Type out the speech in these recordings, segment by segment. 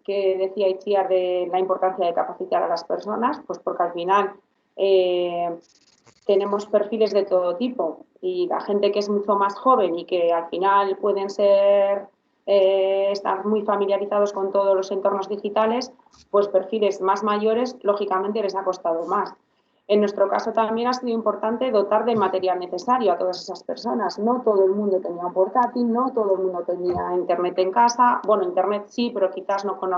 que decía Itziar de la importancia de capacitar a las personas, pues porque al final tenemos perfiles de todo tipo y la gente que es mucho más joven y que al final pueden ser estar muy familiarizados con todos los entornos digitales, pues perfiles más mayores, lógicamente les ha costado más. En nuestro caso también ha sido importante dotar de material necesario a todas esas personas. No todo el mundo tenía un portátil, no todo el mundo tenía internet en casa. Bueno, internet sí, pero quizás no con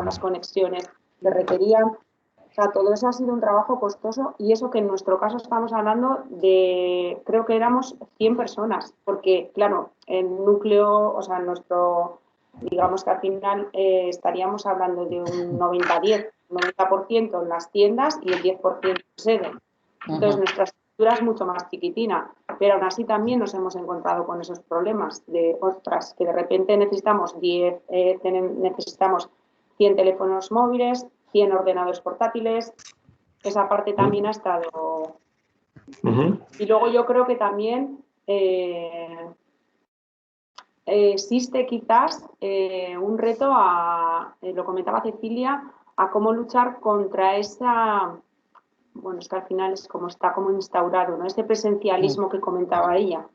las conexiones que requerían. O sea, todo eso ha sido un trabajo costoso y eso que en nuestro caso estamos hablando de, creo que éramos 100 personas, porque claro, el núcleo, o sea, nuestro, digamos que al final estaríamos hablando de un 90-10, 90% en las tiendas y el 10% en sede. Entonces, nuestra estructura es mucho más chiquitina, pero aún así también nos hemos encontrado con esos problemas de, ostras, que de repente necesitamos 10, necesitamos 100 teléfonos móviles, 100 ordenadores portátiles. Esa parte también ha estado... Y luego yo creo que también existe quizás un reto lo comentaba Cecilia, a cómo luchar contra esa, bueno, es que al final es como está como instaurado, ¿no? Ese presencialismo que comentaba ella,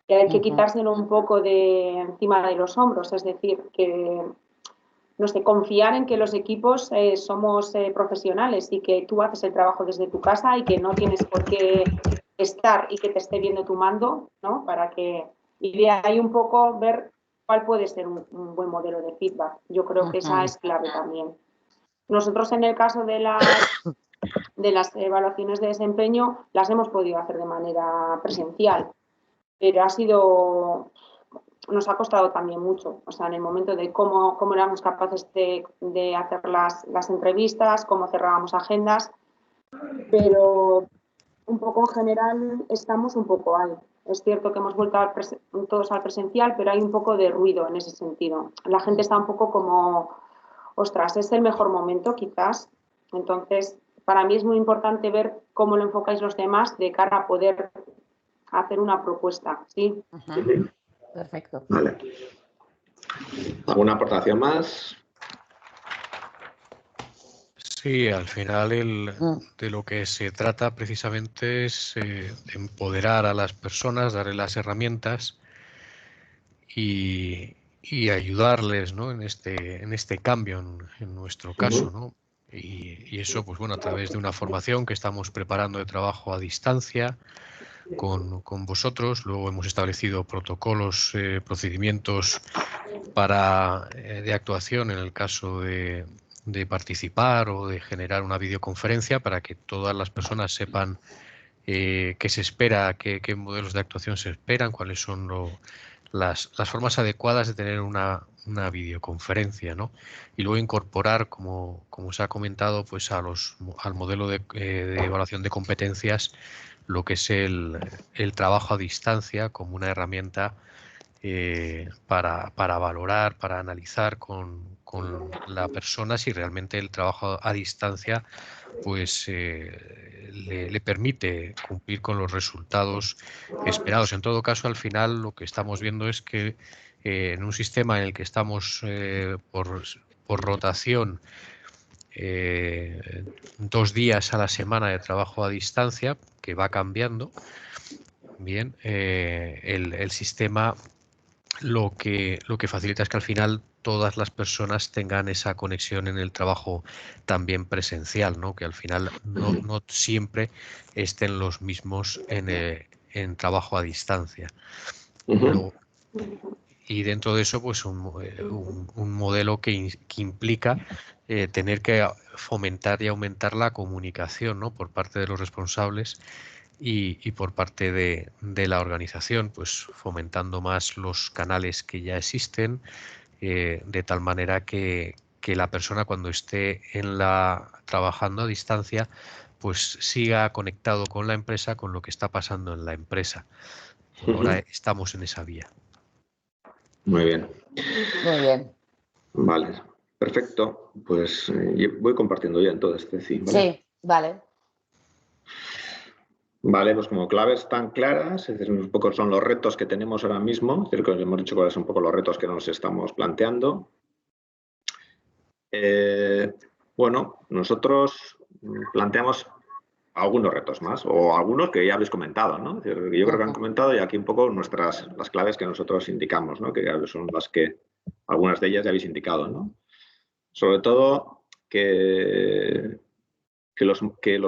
que hay que quitárselo un poco de encima de los hombros, es decir, que no sé, confiar en que los equipos somos profesionales y que tú haces el trabajo desde tu casa y que no tienes por qué estar y que te esté viendo tu mando, ¿no? Para que, y de ahí un poco ver cuál puede ser un buen modelo de feedback. Yo creo que esa es clave también. Nosotros en el caso de las evaluaciones de desempeño las hemos podido hacer de manera presencial, pero nos ha costado también mucho, o sea, en el momento de cómo éramos capaces de hacer las entrevistas, cómo cerrábamos agendas, pero un poco en general estamos un poco ahí. Es cierto que hemos vuelto todos al presencial, pero hay un poco de ruido en ese sentido. La gente está un poco como, ostras, es el mejor momento quizás. Entonces, para mí es muy importante ver cómo lo enfocáis los demás de cara a poder hacer una propuesta, ¿sí? Perfecto. Vale. ¿Alguna aportación más? Sí, al final de lo que se trata precisamente es empoderar a las personas, darles las herramientas y ayudarles, ¿no? en este cambio, en nuestro caso, ¿no? Y eso, pues bueno, a través de una formación que estamos preparando de trabajo a distancia con vosotros. Luego hemos establecido protocolos, procedimientos de actuación en el caso de participar o de generar una videoconferencia para que todas las personas sepan qué se espera, qué modelos de actuación se esperan, cuáles son las formas adecuadas de tener una videoconferencia, ¿no? Y luego incorporar, como se ha comentado, pues al modelo de evaluación de competencias, lo que es el trabajo a distancia como una herramienta para valorar, para analizar con la persona si realmente el trabajo a distancia pues le permite cumplir con los resultados esperados. En todo caso, al final lo que estamos viendo es que en un sistema en el que estamos por rotación 2 días a la semana de trabajo a distancia, que va cambiando, bien, el sistema lo que facilita es que al final todas las personas tengan esa conexión en el trabajo también presencial, ¿no? Que al final no siempre estén los mismos en trabajo a distancia. Y dentro de eso, pues un modelo que implica tener que fomentar y aumentar la comunicación, ¿no? Por parte de los responsables y por parte de la organización, pues fomentando más los canales que ya existen, de tal manera que la persona cuando esté trabajando a distancia, pues siga conectado con la empresa, con lo que está pasando en la empresa. Ahora estamos en esa vía. Muy bien. Muy bien. Vale, perfecto. Pues voy compartiendo ya entonces, Ceci, ¿vale? Sí, vale. Vale, pues como claves tan claras, es decir, un poco son los retos que tenemos ahora mismo, es decir, que os hemos dicho cuáles son un poco los retos que nos estamos planteando. Bueno, nosotros planteamos algunos retos más, o algunos que ya habéis comentado, ¿no? Es decir, yo creo que han comentado y aquí un poco las claves que nosotros indicamos, ¿no? Que son las que algunas de ellas ya habéis indicado, ¿no? Sobre todo que los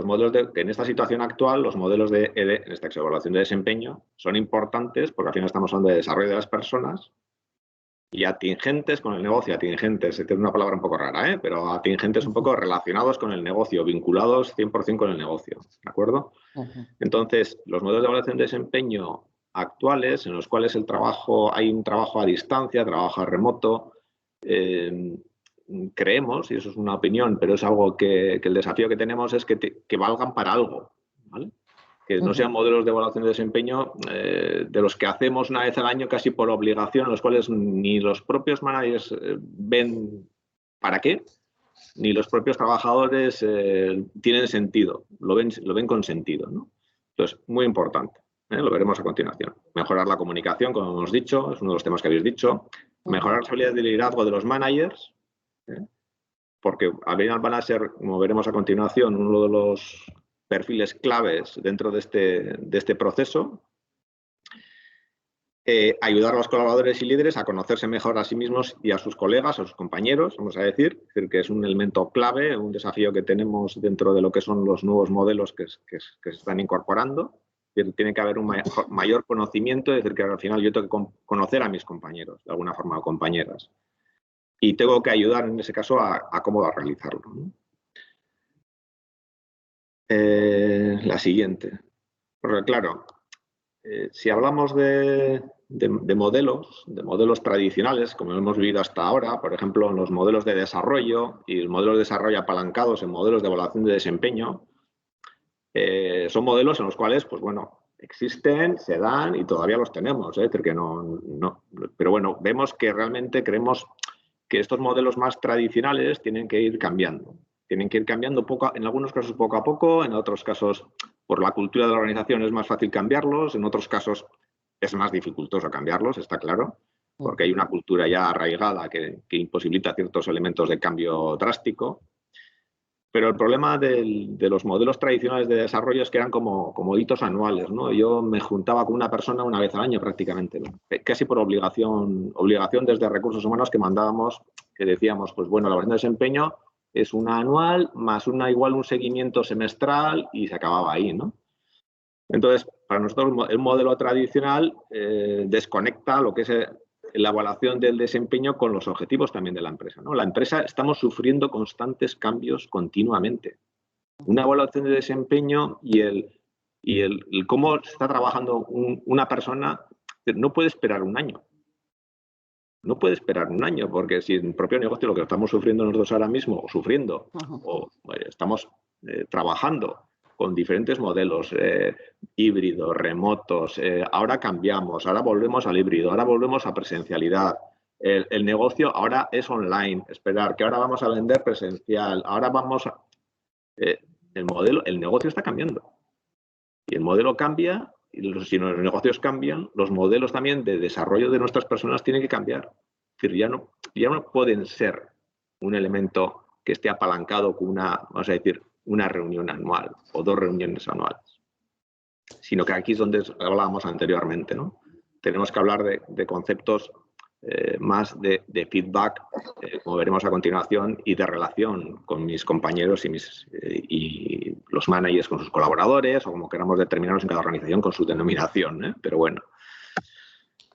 modelos que en esta situación actual, los modelos de ED, en esta evaluación de desempeño, son importantes porque al final estamos hablando de desarrollo de las personas y atingentes con el negocio, atingentes, es una palabra un poco rara, pero atingentes un poco relacionados con el negocio, vinculados 100% con el negocio, ¿de acuerdo? Entonces, los modelos de evaluación de desempeño actuales, en los cuales hay un trabajo a distancia, trabajo a remoto, creemos, y eso es una opinión, pero es algo que el desafío que tenemos es que valgan para algo, ¿vale? Que no sean modelos de evaluación de desempeño de los que hacemos una vez al año casi por obligación, los cuales ni los propios managers ven para qué, ni los propios trabajadores tienen sentido, lo ven con sentido, ¿no? Entonces, muy importante, lo veremos a continuación. Mejorar la comunicación, como hemos dicho, es uno de los temas que habéis dicho. Mejorar las habilidades de liderazgo de los managers, porque van a ser, como veremos a continuación, uno de los perfiles claves dentro de este proceso. Ayudar a los colaboradores y líderes a conocerse mejor a sí mismos y a sus colegas, a sus compañeros, vamos a decir que es un elemento clave, un desafío que tenemos dentro de lo que son los nuevos modelos que se están incorporando. Tiene que haber un mayor conocimiento, es decir, que al final yo tengo que conocer a mis compañeros, de alguna forma, compañeras. Y tengo que ayudar, en ese caso, a cómo realizarlo, ¿no? La siguiente. Porque, claro, si hablamos de modelos tradicionales, como hemos vivido hasta ahora, por ejemplo, en los modelos de desarrollo y los modelos de desarrollo apalancados en modelos de evaluación de desempeño, son modelos en los cuales, pues bueno, existen, se dan y todavía los tenemos, es decir, que no. Pero bueno, vemos que realmente creemos que estos modelos más tradicionales tienen que ir cambiando. Tienen que ir cambiando en algunos casos poco a poco, en otros casos por la cultura de la organización es más fácil cambiarlos, en otros casos es más dificultoso cambiarlos, está claro, porque hay una cultura ya arraigada que imposibilita ciertos elementos de cambio drástico. Pero el problema de los modelos tradicionales de desarrollo es que eran como hitos anuales, ¿no? Yo me juntaba con una persona una vez al año prácticamente, ¿no? Casi por obligación desde recursos humanos que mandábamos, que decíamos, pues bueno, la evaluación de desempeño es una anual más igual un seguimiento semestral y se acababa ahí, ¿no? Entonces, para nosotros el modelo tradicional desconecta lo que es la evaluación del desempeño con los objetivos también de la empresa, ¿no? La empresa estamos sufriendo constantes cambios continuamente. Una evaluación de desempeño y el cómo está trabajando una persona no puede esperar un año. No puede esperar un año, porque si en el propio negocio lo que estamos sufriendo nosotros ahora mismo, o estamos trabajando con diferentes modelos híbridos, remotos, ahora cambiamos, ahora volvemos al híbrido, ahora volvemos a presencialidad. El negocio ahora es online, esperar que ahora vamos a vender presencial, ahora vamos a... el negocio está cambiando. Y el modelo cambia, y si los negocios cambian, los modelos también de desarrollo de nuestras personas tienen que cambiar. Es decir, ya no pueden ser un elemento que esté apalancado con una reunión anual o 2 reuniones anuales, sino que aquí es donde hablábamos anteriormente, ¿no? Tenemos que hablar de conceptos más de feedback, como veremos a continuación, y de relación con mis compañeros y los managers con sus colaboradores, o como queramos determinarlos en cada organización con su denominación, ¿eh? Pero bueno.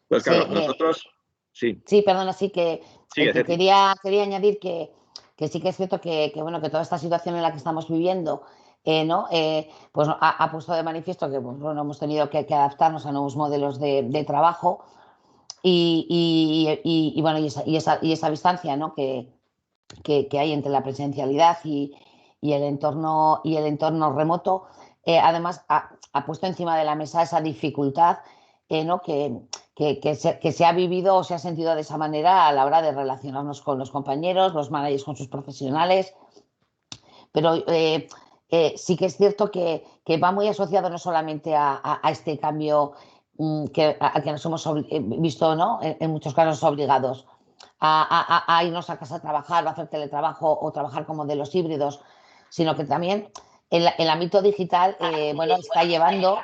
Pues claro, nosotros... Sí. Sí, perdona, sí que quería añadir que sí que es cierto que toda esta situación en la que estamos viviendo pues ha puesto de manifiesto que bueno, hemos tenido que adaptarnos a nuevos modelos de trabajo y esa distancia, ¿no? que hay entre la presencialidad y el entorno remoto, además ha puesto encima de la mesa esa dificultad que se ha vivido o se ha sentido de esa manera a la hora de relacionarnos con los compañeros, los managers con sus profesionales. Pero sí que es cierto que va muy asociado no solamente a este cambio a que nos hemos visto, ¿no? en muchos casos obligados a irnos a casa a trabajar o a hacer teletrabajo o trabajar con modelos híbridos, sino que también el ámbito digital está llevando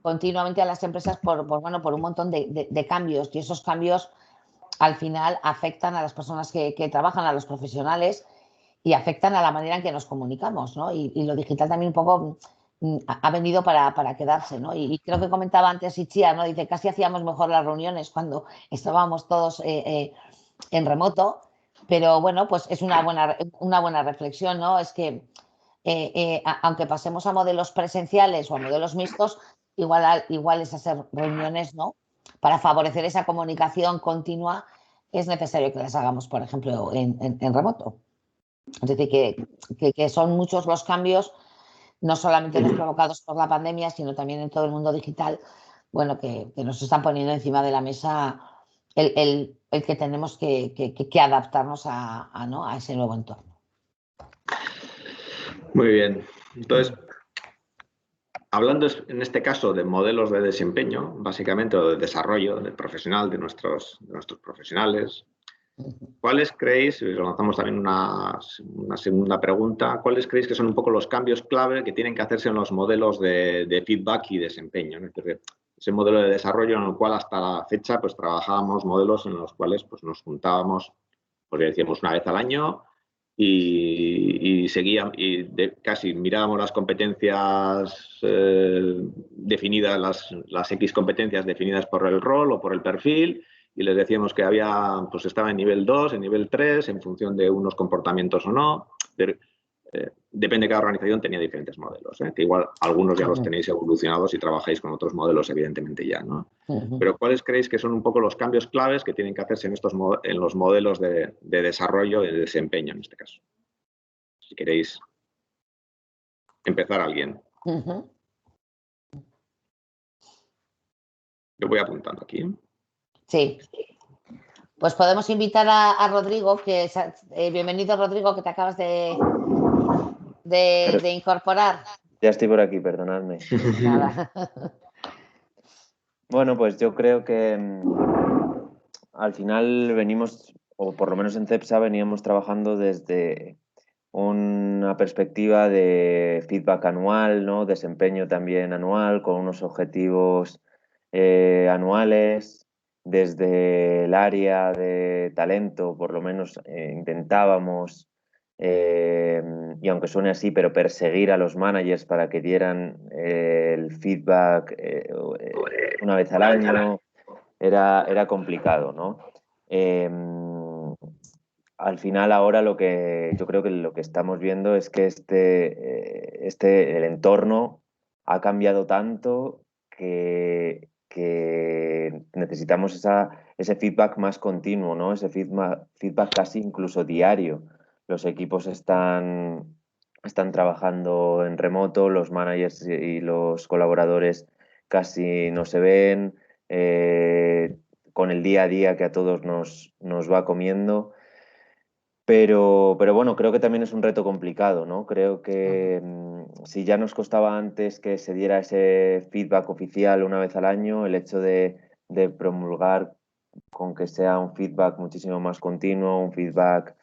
continuamente a las empresas por un montón de cambios, y esos cambios al final afectan a las personas que trabajan, a los profesionales, y afectan a la manera en que nos comunicamos, ¿no? Y lo digital también un poco ha venido para quedarse, ¿no? Y creo que comentaba antes Itziar, ¿no? Dice, casi hacíamos mejor las reuniones cuando estábamos todos en remoto, pero bueno, pues es una buena reflexión, ¿no? Es que aunque pasemos a modelos presenciales o a modelos mixtos, igual es hacer reuniones, ¿no? Para favorecer esa comunicación continua, es necesario que las hagamos, por ejemplo, en remoto. Es decir, que son muchos los cambios, no solamente los provocados por la pandemia, sino también en todo el mundo digital, que nos están poniendo encima de la mesa el que tenemos que adaptarnos a ese nuevo entorno. Muy bien. Entonces, hablando en este caso de modelos de desempeño, básicamente, o de desarrollo del profesional, de nuestros profesionales, ¿cuáles creéis, y os lanzamos también una segunda pregunta, cuáles creéis que son un poco los cambios clave que tienen que hacerse en los modelos de feedback y desempeño? Es decir, ese modelo de desarrollo en el cual hasta la fecha pues trabajábamos modelos en los cuales pues nos juntábamos, pues decíamos, una vez al año y seguíamos casi mirábamos las competencias definidas, las X competencias definidas por el rol o por el perfil, y les decíamos que estaba en nivel 2, en nivel 3, en función de unos comportamientos o no. Pero, depende, cada organización tenía diferentes modelos, que igual algunos ya los tenéis evolucionados y trabajáis con otros modelos, evidentemente ya, ¿no? Pero ¿cuáles creéis que son un poco los cambios claves que tienen que hacerse en los modelos de desarrollo y de desempeño en este caso? Si queréis empezar alguien. Yo voy apuntando aquí. Sí. Pues podemos invitar a Rodrigo, bienvenido, Rodrigo, que te acabas de incorporar. Ya estoy por aquí, perdonadme. Nada. Bueno, pues yo creo que al final venimos, o por lo menos en CEPSA veníamos trabajando desde una perspectiva de feedback anual, ¿no? Desempeño también anual, con unos objetivos anuales. Desde el área de talento, por lo menos intentábamos, y aunque suene así, pero perseguir a los managers para que dieran el feedback una vez al año, era complicado, ¿no? Al final ahora yo creo que lo que estamos viendo es que el entorno ha cambiado tanto que necesitamos ese feedback más continuo, ¿no? Ese feedback casi incluso diario. Los equipos están trabajando en remoto, los managers y los colaboradores casi no se ven, con el día a día que a todos nos va comiendo. Pero bueno, creo que también es un reto complicado, ¿no? Creo que si ya nos costaba antes que se diera ese feedback oficial una vez al año, el hecho de promulgar con que sea un feedback muchísimo más continuo, un feedback,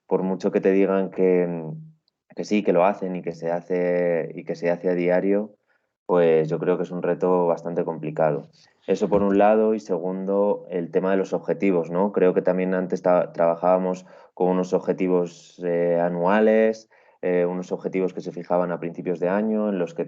por mucho que te digan que sí, que lo hacen y que se hace a diario, pues yo creo que es un reto bastante complicado. Eso por un lado, y segundo, el tema de los objetivos, ¿no? Creo que también antes trabajábamos con unos objetivos anuales, unos objetivos que se fijaban a principios de año, en los que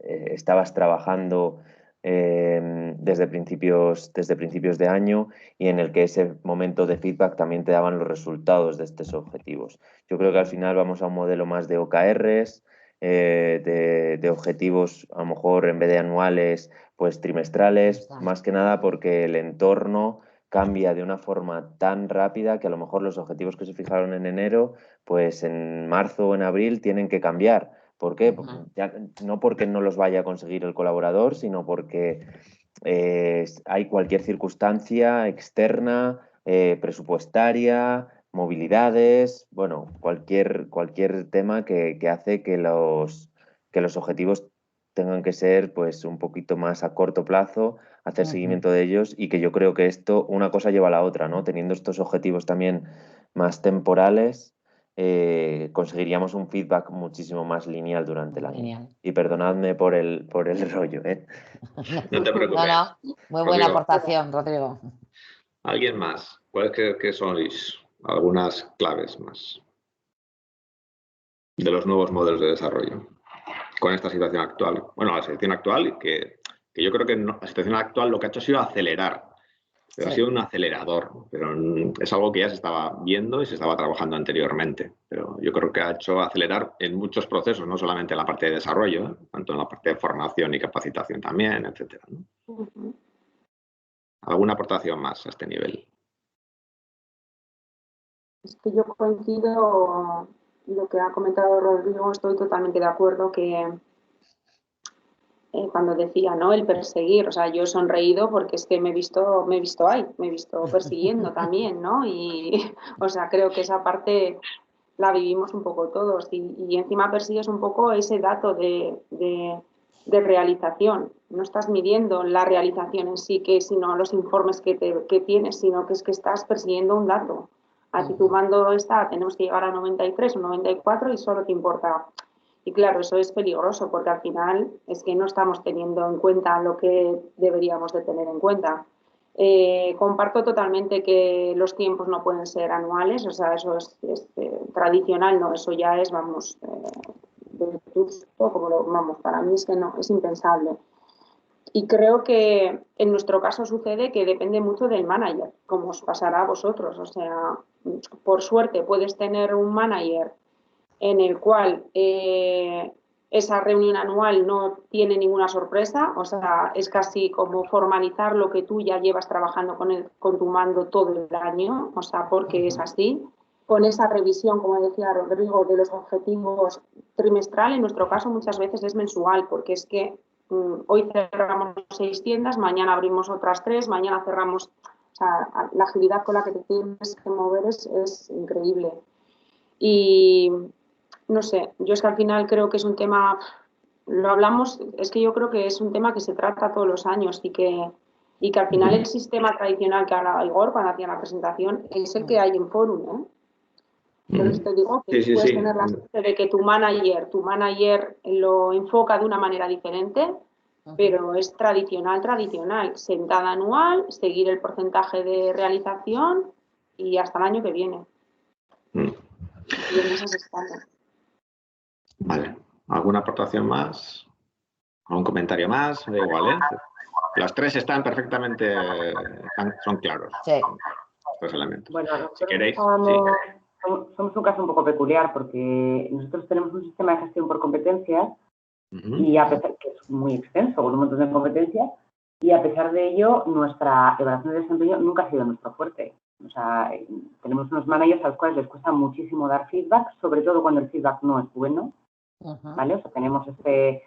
estabas trabajando desde principios de año, y en el que ese momento de feedback también te daban los resultados de estos objetivos. Yo creo que al final vamos a un modelo más de OKRs, de objetivos, a lo mejor en vez de anuales, pues trimestrales, más que nada porque el entorno cambia de una forma tan rápida que a lo mejor los objetivos que se fijaron en enero, pues en marzo o en abril tienen que cambiar. ¿Por qué? No porque no los vaya a conseguir el colaborador, sino porque hay cualquier circunstancia externa, presupuestaria, movilidades, bueno, cualquier tema que hace que los objetivos tengan que ser pues un poquito más a corto plazo, hacer seguimiento de ellos, y que yo creo que esto, una cosa lleva a la otra, ¿no? Teniendo estos objetivos también más temporales, conseguiríamos un feedback muchísimo más lineal durante el año. Y perdonadme por el rollo, ¿eh? No te preocupes. No, muy buena aportación, Rodrigo. ¿Alguien más? ¿Cuáles que sois algunas claves más de los nuevos modelos de desarrollo con esta situación actual? Bueno, la situación actual, que yo creo que la situación actual lo que ha hecho ha sido acelerar, pero ha sido un acelerador, pero es algo que ya se estaba viendo y se estaba trabajando anteriormente, pero yo creo que ha hecho acelerar en muchos procesos, no solamente en la parte de desarrollo, tanto en la parte de formación y capacitación también, etcétera, ¿no? ¿Alguna aportación más a este nivel? Es que yo coincido lo que ha comentado Rodrigo, estoy totalmente de acuerdo que cuando decía, ¿no? El perseguir, o sea, yo he sonreído porque es que me he visto persiguiendo también, ¿no? Y, o sea, creo que esa parte la vivimos un poco todos y encima persigues un poco ese dato de realización. No estás midiendo la realización en sí, sino los informes que tienes, sino que es que estás persiguiendo un dato. Aquí tu mando está, tenemos que llegar a 93 o 94 y solo te importa. Y claro, eso es peligroso porque al final es que no estamos teniendo en cuenta lo que deberíamos de tener en cuenta. Comparto totalmente que los tiempos no pueden ser anuales, o sea, eso es tradicional, no, eso ya es, vamos, vamos, para mí es que no, es impensable. Y creo que en nuestro caso sucede que depende mucho del manager, como os pasará a vosotros, o sea, por suerte puedes tener un manager en el cual esa reunión anual no tiene ninguna sorpresa, o sea, es casi como formalizar lo que tú ya llevas trabajando con tu mando todo el año, o sea, porque es así. Con esa revisión, como decía Rodrigo, de los objetivos trimestral, en nuestro caso muchas veces es mensual, porque es que hoy cerramos 6 tiendas, mañana abrimos otras 3, mañana cerramos, o sea, la agilidad con la que te tienes que mover es increíble. Y no sé, yo es que al final creo que es un tema, lo hablamos, es que yo creo que es un tema que se trata todos los años y que al final el sistema tradicional que hablaba Igor cuando hacía la presentación es el que hay en Forum, ¿eh? Entonces te digo que puedes tener la suerte de que tu manager lo enfoca de una manera diferente, pero es tradicional, sentada anual, seguir el porcentaje de realización y hasta el año que viene. Y en esas estamos. Vale. ¿Alguna aportación más? ¿Algún comentario más? Da igual, ¿eh? Las tres están perfectamente, son claros. Sí. Los tres elementos. Bueno, si queréis, somos un caso un poco peculiar porque nosotros tenemos un sistema de gestión por competencias y a pesar que es muy extenso, con un montón de competencias, y a pesar de ello, nuestra evaluación de desempeño nunca ha sido nuestro fuerte. O sea, tenemos unos managers a los cuales les cuesta muchísimo dar feedback, sobre todo cuando el feedback no es bueno, ¿vale? O sea, tenemos este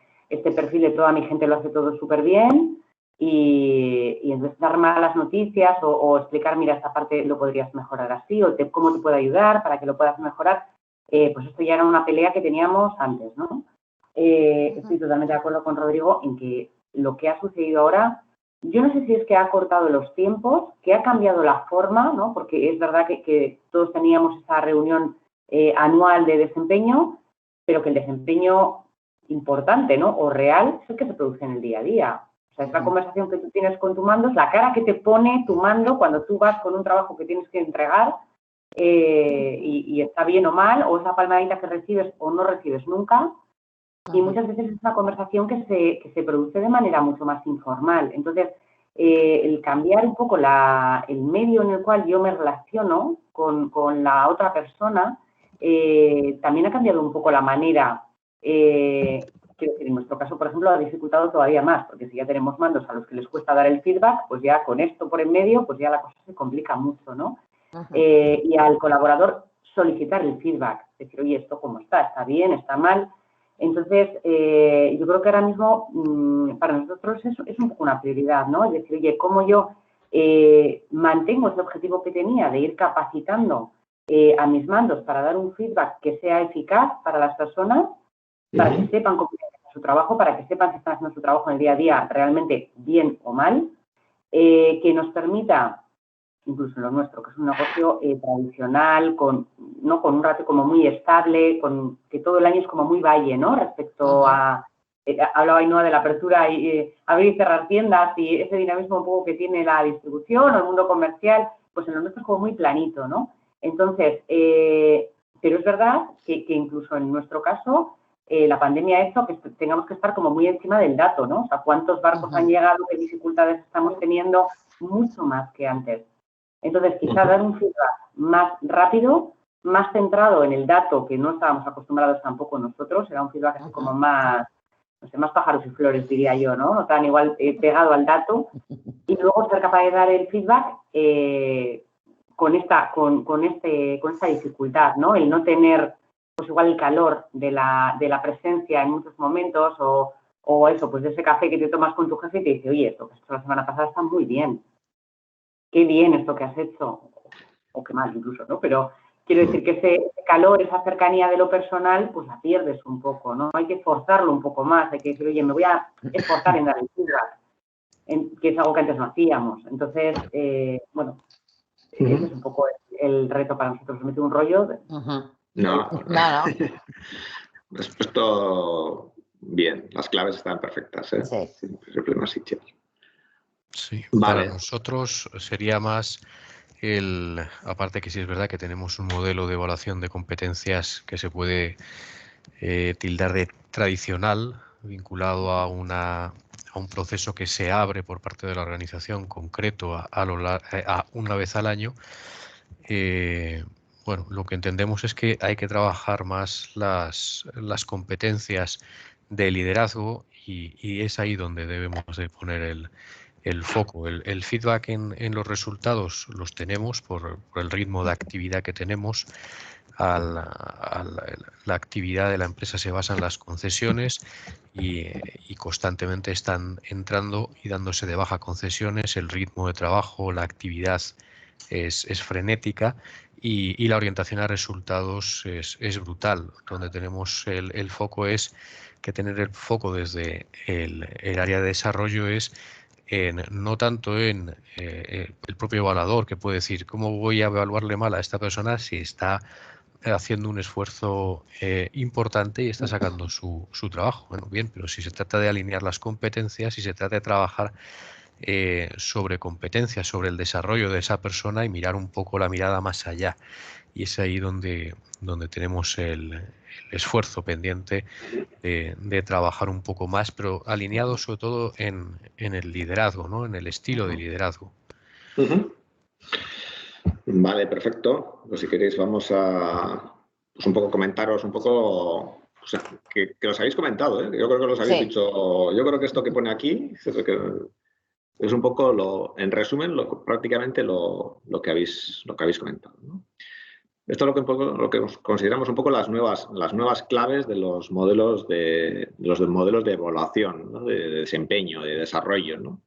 perfil de toda mi gente lo hace todo súper bien y entonces dar malas noticias o explicar, mira, esta parte lo podrías mejorar así o cómo te puedo ayudar para que lo puedas mejorar, pues esto ya era una pelea que teníamos antes, ¿no? Estoy totalmente de acuerdo con Rodrigo en que lo que ha sucedido ahora, yo no sé si es que ha cortado los tiempos, que ha cambiado la forma, ¿no? Porque es verdad que todos teníamos esa reunión anual de desempeño, pero que el desempeño importante, ¿no? O real es el que se produce en el día a día. O sea, es la conversación que tú tienes con tu mando, es la cara que te pone tu mando cuando tú vas con un trabajo que tienes que entregar y está bien o mal, o esa palmadita que recibes o no recibes nunca. Y muchas veces es una conversación que se produce de manera mucho más informal. Entonces, el cambiar un poco el medio en el cual yo me relaciono con la otra persona también ha cambiado un poco la manera. Quiero decir, en nuestro caso, por ejemplo, ha dificultado todavía más, porque si ya tenemos mandos a los que les cuesta dar el feedback, pues ya con esto por en medio, pues ya la cosa se complica mucho, ¿no? Y al colaborador solicitar el feedback, decir, oye, ¿esto cómo está? ¿Está bien? ¿Está mal? Entonces, yo creo que ahora mismo para nosotros es un poco una prioridad, ¿no? Es decir, oye, ¿cómo yo mantengo ese objetivo que tenía de ir capacitando a mis mandos para dar un feedback que sea eficaz para las personas, para que sepan cómo su trabajo, para que sepan si están haciendo su trabajo en el día a día realmente bien o mal, que nos permita, incluso en lo nuestro, que es un negocio tradicional, con un ratio como muy estable, con que todo el año es como muy valle, ¿no? Respecto a... hablaba Ainhoa de la apertura y abrir y cerrar tiendas y ese dinamismo un poco que tiene la distribución o el mundo comercial, pues en lo nuestro es como muy planito, ¿no? Entonces, pero es verdad que incluso en nuestro caso, la pandemia ha hecho que tengamos que estar como muy encima del dato, ¿no? O sea, cuántos barcos han llegado, qué dificultades estamos teniendo, mucho más que antes. Entonces, quizás dar un feedback más rápido, más centrado en el dato, que no estábamos acostumbrados tampoco nosotros, era un feedback así como más, no sé, más pájaros y flores, diría yo, ¿no? No tan igual pegado al dato. Y luego ser capaz de dar el feedback con esta dificultad, ¿no? El no tener, pues igual el calor de la presencia en muchos momentos o eso, pues de ese café que te tomas con tu jefe y te dice, oye, esto que has hecho la semana pasada está muy bien. Qué bien esto que has hecho, o qué mal incluso, ¿no? Pero quiero decir que ese calor, esa cercanía de lo personal, pues la pierdes un poco, ¿no? Hay que forzarlo un poco más, hay que decir, oye, me voy a esforzar en dar el feedback, que es algo que antes no hacíamos. Entonces, bueno, ese es un poco el reto para nosotros. ¿Me meto un rollo? No. Respuesto bien, las claves están perfectas, ¿eh? Sí. Sí, vale. Para nosotros sería más aparte que sí es verdad que tenemos un modelo de evaluación de competencias que se puede tildar de tradicional, vinculado a un proceso que se abre por parte de la organización concreto a una vez al año. Bueno, lo que entendemos es que hay que trabajar más las competencias de liderazgo y es ahí donde debemos de poner el foco. El feedback en los resultados los tenemos por el ritmo de actividad que tenemos. La actividad de la empresa se basa en las concesiones y constantemente están entrando y dándose de baja concesiones. El ritmo de trabajo, la actividad es frenética y la orientación a resultados es brutal. Donde tenemos el foco es que tener el foco desde el área de desarrollo es no tanto en el propio evaluador, que puede decir cómo voy a evaluarle mal a esta persona si está haciendo un esfuerzo importante y está sacando su trabajo. Bueno, bien, pero si se trata de alinear las competencias, si se trata de trabajar sobre competencias, sobre el desarrollo de esa persona y mirar un poco la mirada más allá. Y es ahí donde tenemos el esfuerzo pendiente de trabajar un poco más, pero alineado sobre todo en el liderazgo, ¿no? En el estilo de liderazgo. Vale, perfecto. Pues si queréis vamos a un poco comentaros un poco, o sea, que los habéis comentado, ¿eh? Yo creo que los habéis dicho. Yo creo que esto que pone aquí es un poco en resumen, prácticamente lo que habéis comentado, ¿no? Esto es lo que consideramos un poco las nuevas claves de los modelos de evaluación, ¿no? de desempeño, de desarrollo, ¿no?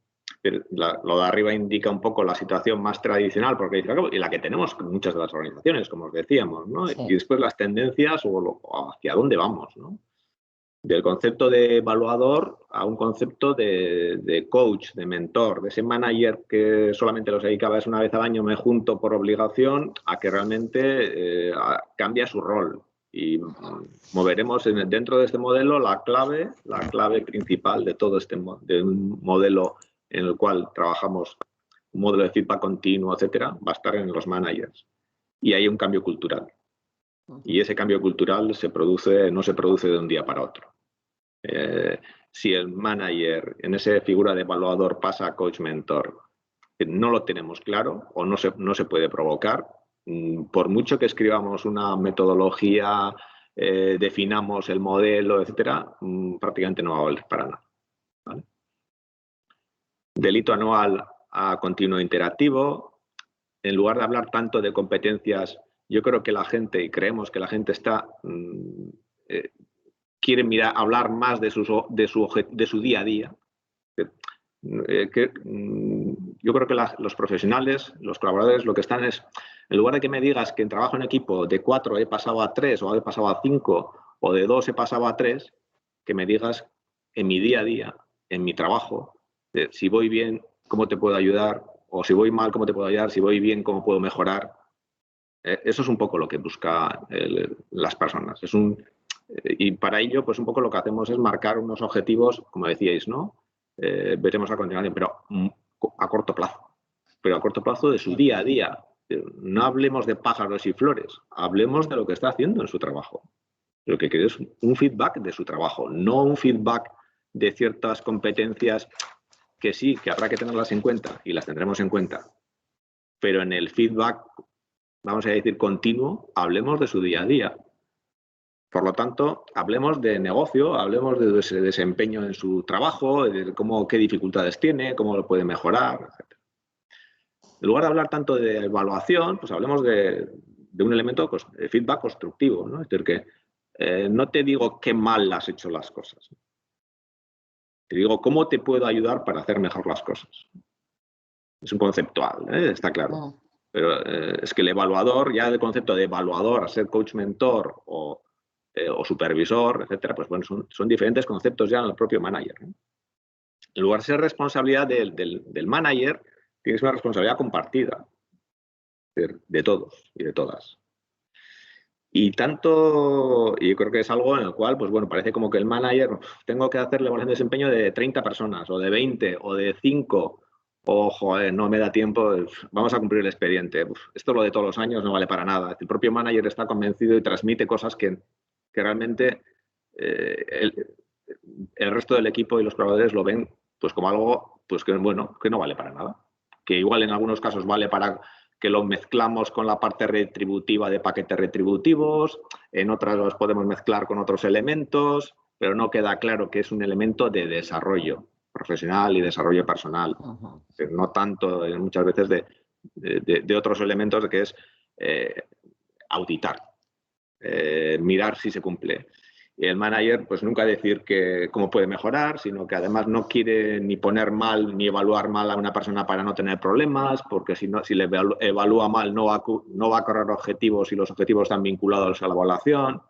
Lo de arriba indica un poco la situación más tradicional, porque y la que tenemos con muchas de las organizaciones, como os decíamos, ¿no? Y después las tendencias o hacia dónde vamos, ¿no? Del concepto de evaluador a un concepto de coach, de mentor, de ese manager que solamente los dedicaba una vez al año, me junto por obligación, a que realmente cambia su rol. Y moveremos dentro de este modelo la clave principal de todo de un modelo en el cual trabajamos, un modelo de feedback continuo, etcétera, va a estar en los managers. Y hay un cambio cultural. Y ese cambio cultural no se produce de un día para otro. Si el manager en esa figura de evaluador pasa a coach mentor, no lo tenemos claro o no se puede provocar, por mucho que escribamos una metodología, definamos el modelo, etcétera, prácticamente no va a valer para nada, ¿vale? Delito anual a continuo interactivo. En lugar de hablar tanto de competencias, yo creo que creemos que la gente quiere hablar más de su día a día. Yo creo que los profesionales, los colaboradores, lo que están es, en lugar de que me digas que en trabajo en equipo de 4 he pasado a 3 o he pasado a 5 o de 2 he pasado a 3, que me digas en mi día a día, en mi trabajo, de si voy bien, cómo te puedo ayudar, o si voy mal, cómo te puedo ayudar, si voy bien, cómo puedo mejorar. Eso es un poco lo que buscan las personas. Y para ello, pues un poco lo que hacemos es marcar unos objetivos, como decíais, ¿no? Veremos a continuación, pero a corto plazo. Pero a corto plazo de su día a día. No hablemos de pájaros y flores, hablemos de lo que está haciendo en su trabajo. Lo que quiero es un feedback de su trabajo, no un feedback de ciertas competencias que sí, que habrá que tenerlas en cuenta y las tendremos en cuenta. Pero en el feedback, vamos a decir, continuo, hablemos de su día a día. Por lo tanto, hablemos de negocio, hablemos de ese desempeño en su trabajo, de qué dificultades tiene, cómo lo puede mejorar, etc. En lugar de hablar tanto de evaluación, pues hablemos de un elemento de feedback constructivo, ¿no? Es decir, que no te digo qué mal has hecho las cosas. Te digo cómo te puedo ayudar para hacer mejor las cosas. Es un conceptual, está claro. Pero es que el evaluador, ya del concepto de evaluador a ser coach mentor o supervisor, etcétera, pues bueno, son diferentes conceptos ya en el propio manager, ¿no? En lugar de ser responsabilidad del manager, tienes una responsabilidad compartida de todos y de todas. Y yo creo que es algo en el cual, pues bueno, parece como que el manager, tengo que hacer la evaluación de desempeño de 30 personas, o de 20, o de 5, o joder, no me da tiempo, vamos a cumplir el expediente. Esto lo de todos los años no vale para nada. El propio manager está convencido y transmite cosas que realmente el resto del equipo y los colaboradores lo ven pues como algo pues que no vale para nada. Que igual en algunos casos vale para que lo mezclamos con la parte retributiva de paquetes retributivos, en otras los podemos mezclar con otros elementos, pero no queda claro que es un elemento de desarrollo profesional y desarrollo personal. No tanto muchas veces de otros elementos que es auditar, mirar si se cumple. Y el manager pues nunca decir cómo puede mejorar, sino que además no quiere ni poner mal ni evaluar mal a una persona para no tener problemas, porque si le evalúa mal no va a correr objetivos y los objetivos están vinculados a la evaluación.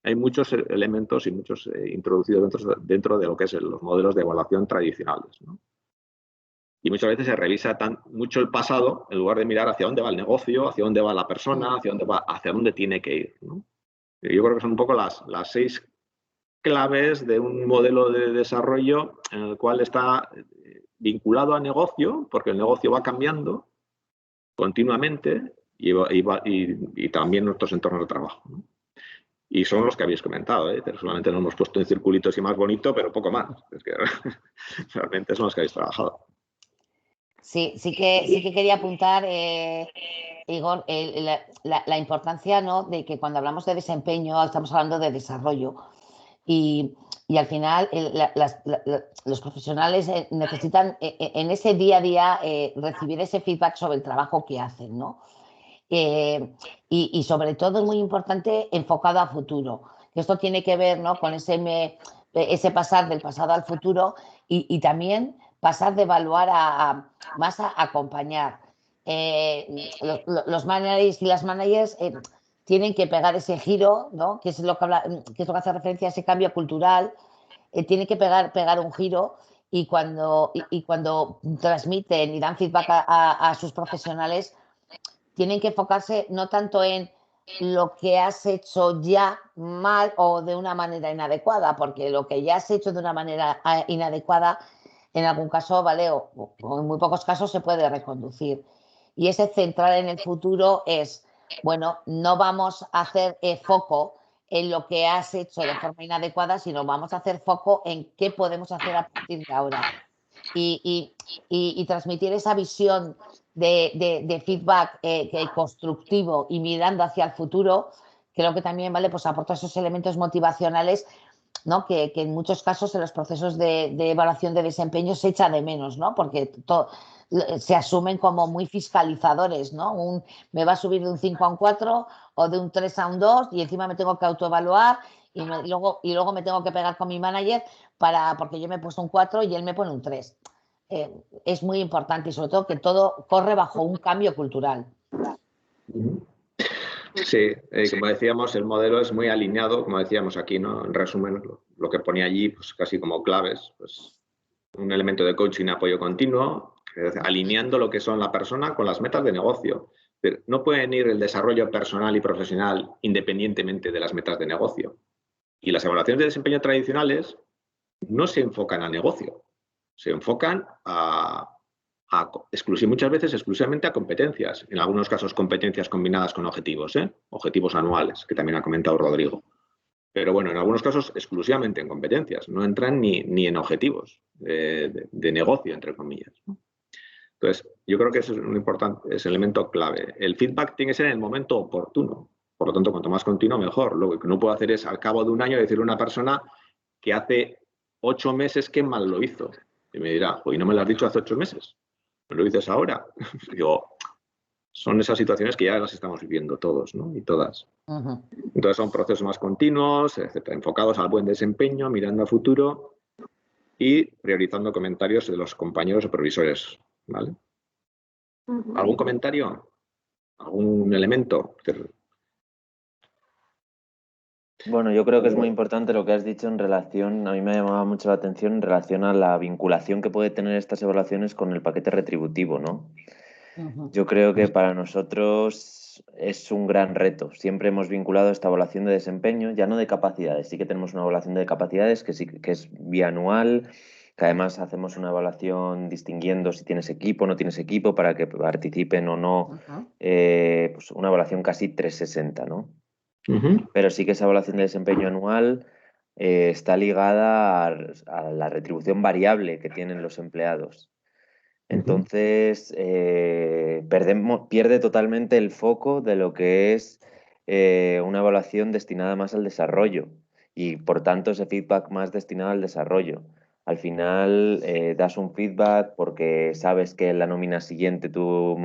Hay muchos elementos y muchos introducidos dentro de lo que es los modelos de evaluación tradicionales, ¿no? Y muchas veces se revisa mucho el pasado en lugar de mirar hacia dónde va el negocio, hacia dónde va la persona, hacia dónde tiene que ir, ¿no? Yo creo que son un poco las 6 claves de un modelo de desarrollo en el cual está vinculado a negocio, porque el negocio va cambiando continuamente y también nuestros entornos de trabajo, ¿no? Y son los que habéis comentado, pero solamente nos hemos puesto en circulitos y más bonito, pero poco más. Es que realmente son los que habéis trabajado. Sí que quería apuntar, Igor, la importancia, ¿no?, de que cuando hablamos de desempeño estamos hablando de desarrollo y al final los profesionales necesitan en ese día a día recibir ese feedback sobre el trabajo que hacen, ¿no? Y sobre todo es muy importante enfocado a futuro. Esto tiene que ver, ¿no?, con ese pasar del pasado al futuro y también pasar de evaluar más a acompañar. Los managers y las managers tienen que pegar ese giro, ¿no?, que es lo que hace referencia a ese cambio cultural. Tienen que pegar un giro y cuando transmiten y dan feedback a sus profesionales, tienen que enfocarse no tanto en lo que has hecho ya mal o de una manera inadecuada, porque lo que ya has hecho de una manera inadecuada, en algún caso, ¿vale?, o en muy pocos casos se puede reconducir. Y ese centrar en el futuro es, bueno, no vamos a hacer foco en lo que has hecho de forma inadecuada, sino vamos a hacer foco en qué podemos hacer a partir de ahora. Y transmitir esa visión de feedback constructivo y mirando hacia el futuro, creo que también, ¿vale?, pues aporta esos elementos motivacionales, ¿no?, que en muchos casos en los procesos de evaluación de desempeño se echa de menos, ¿no?, porque se asumen como muy fiscalizadores, ¿no? Me va a subir de un 5 a un 4 o de un 3 a un 2 y encima me tengo que autoevaluar y luego me tengo que pegar con mi manager porque yo me he puesto un 4 y él me pone un 3. Es muy importante y sobre todo que todo corre bajo un cambio cultural. Sí, como decíamos, el modelo es muy alineado, como decíamos aquí, ¿no? En resumen, lo que ponía allí, pues casi como claves, pues un elemento de coaching, apoyo continuo, alineando lo que son la persona con las metas de negocio. Pero no pueden ir el desarrollo personal y profesional independientemente de las metas de negocio. Y las evaluaciones de desempeño tradicionales no se enfocan al negocio, se enfocan muchas veces exclusivamente a competencias, en algunos casos competencias combinadas con objetivos, objetivos anuales, que también ha comentado Rodrigo. Pero bueno, en algunos casos exclusivamente en competencias, no entran ni en objetivos de negocio, entre comillas, ¿no? Entonces, yo creo que eso es un importante, es elemento clave. El feedback tiene que ser en el momento oportuno. Por lo tanto, cuanto más continuo, mejor. Lo que no puedo hacer es, al cabo de un año, decirle a una persona que hace 8 meses que mal lo hizo. Y me dirá, hoy no me lo has dicho hace 8 meses. ¿Me lo dices ahora? Digo, son esas situaciones que ya las estamos viviendo todos, ¿no? Y todas. Entonces, son procesos más continuos, etcétera, enfocados al buen desempeño, mirando a futuro y priorizando comentarios de los compañeros supervisores, ¿vale? ¿Algún comentario? ¿Algún elemento? Bueno, yo creo que es muy importante lo que has dicho en relación, a mí me ha llamado mucho la atención en relación a la vinculación que puede tener estas evaluaciones con el paquete retributivo, ¿no? Yo creo que para nosotros es un gran reto. Siempre hemos vinculado esta evaluación de desempeño, ya no de capacidades, sí que tenemos una evaluación de capacidades que es bianual, que además hacemos una evaluación distinguiendo si tienes equipo o no tienes equipo para que participen o no, pues una evaluación casi 360, ¿no? Pero sí que esa evaluación de desempeño anual está ligada a la retribución variable que tienen los empleados. Entonces, pierde totalmente el foco de lo que es una evaluación destinada más al desarrollo y, por tanto, ese feedback más destinado al desarrollo. Al final, das un feedback porque sabes que en la nómina siguiente tu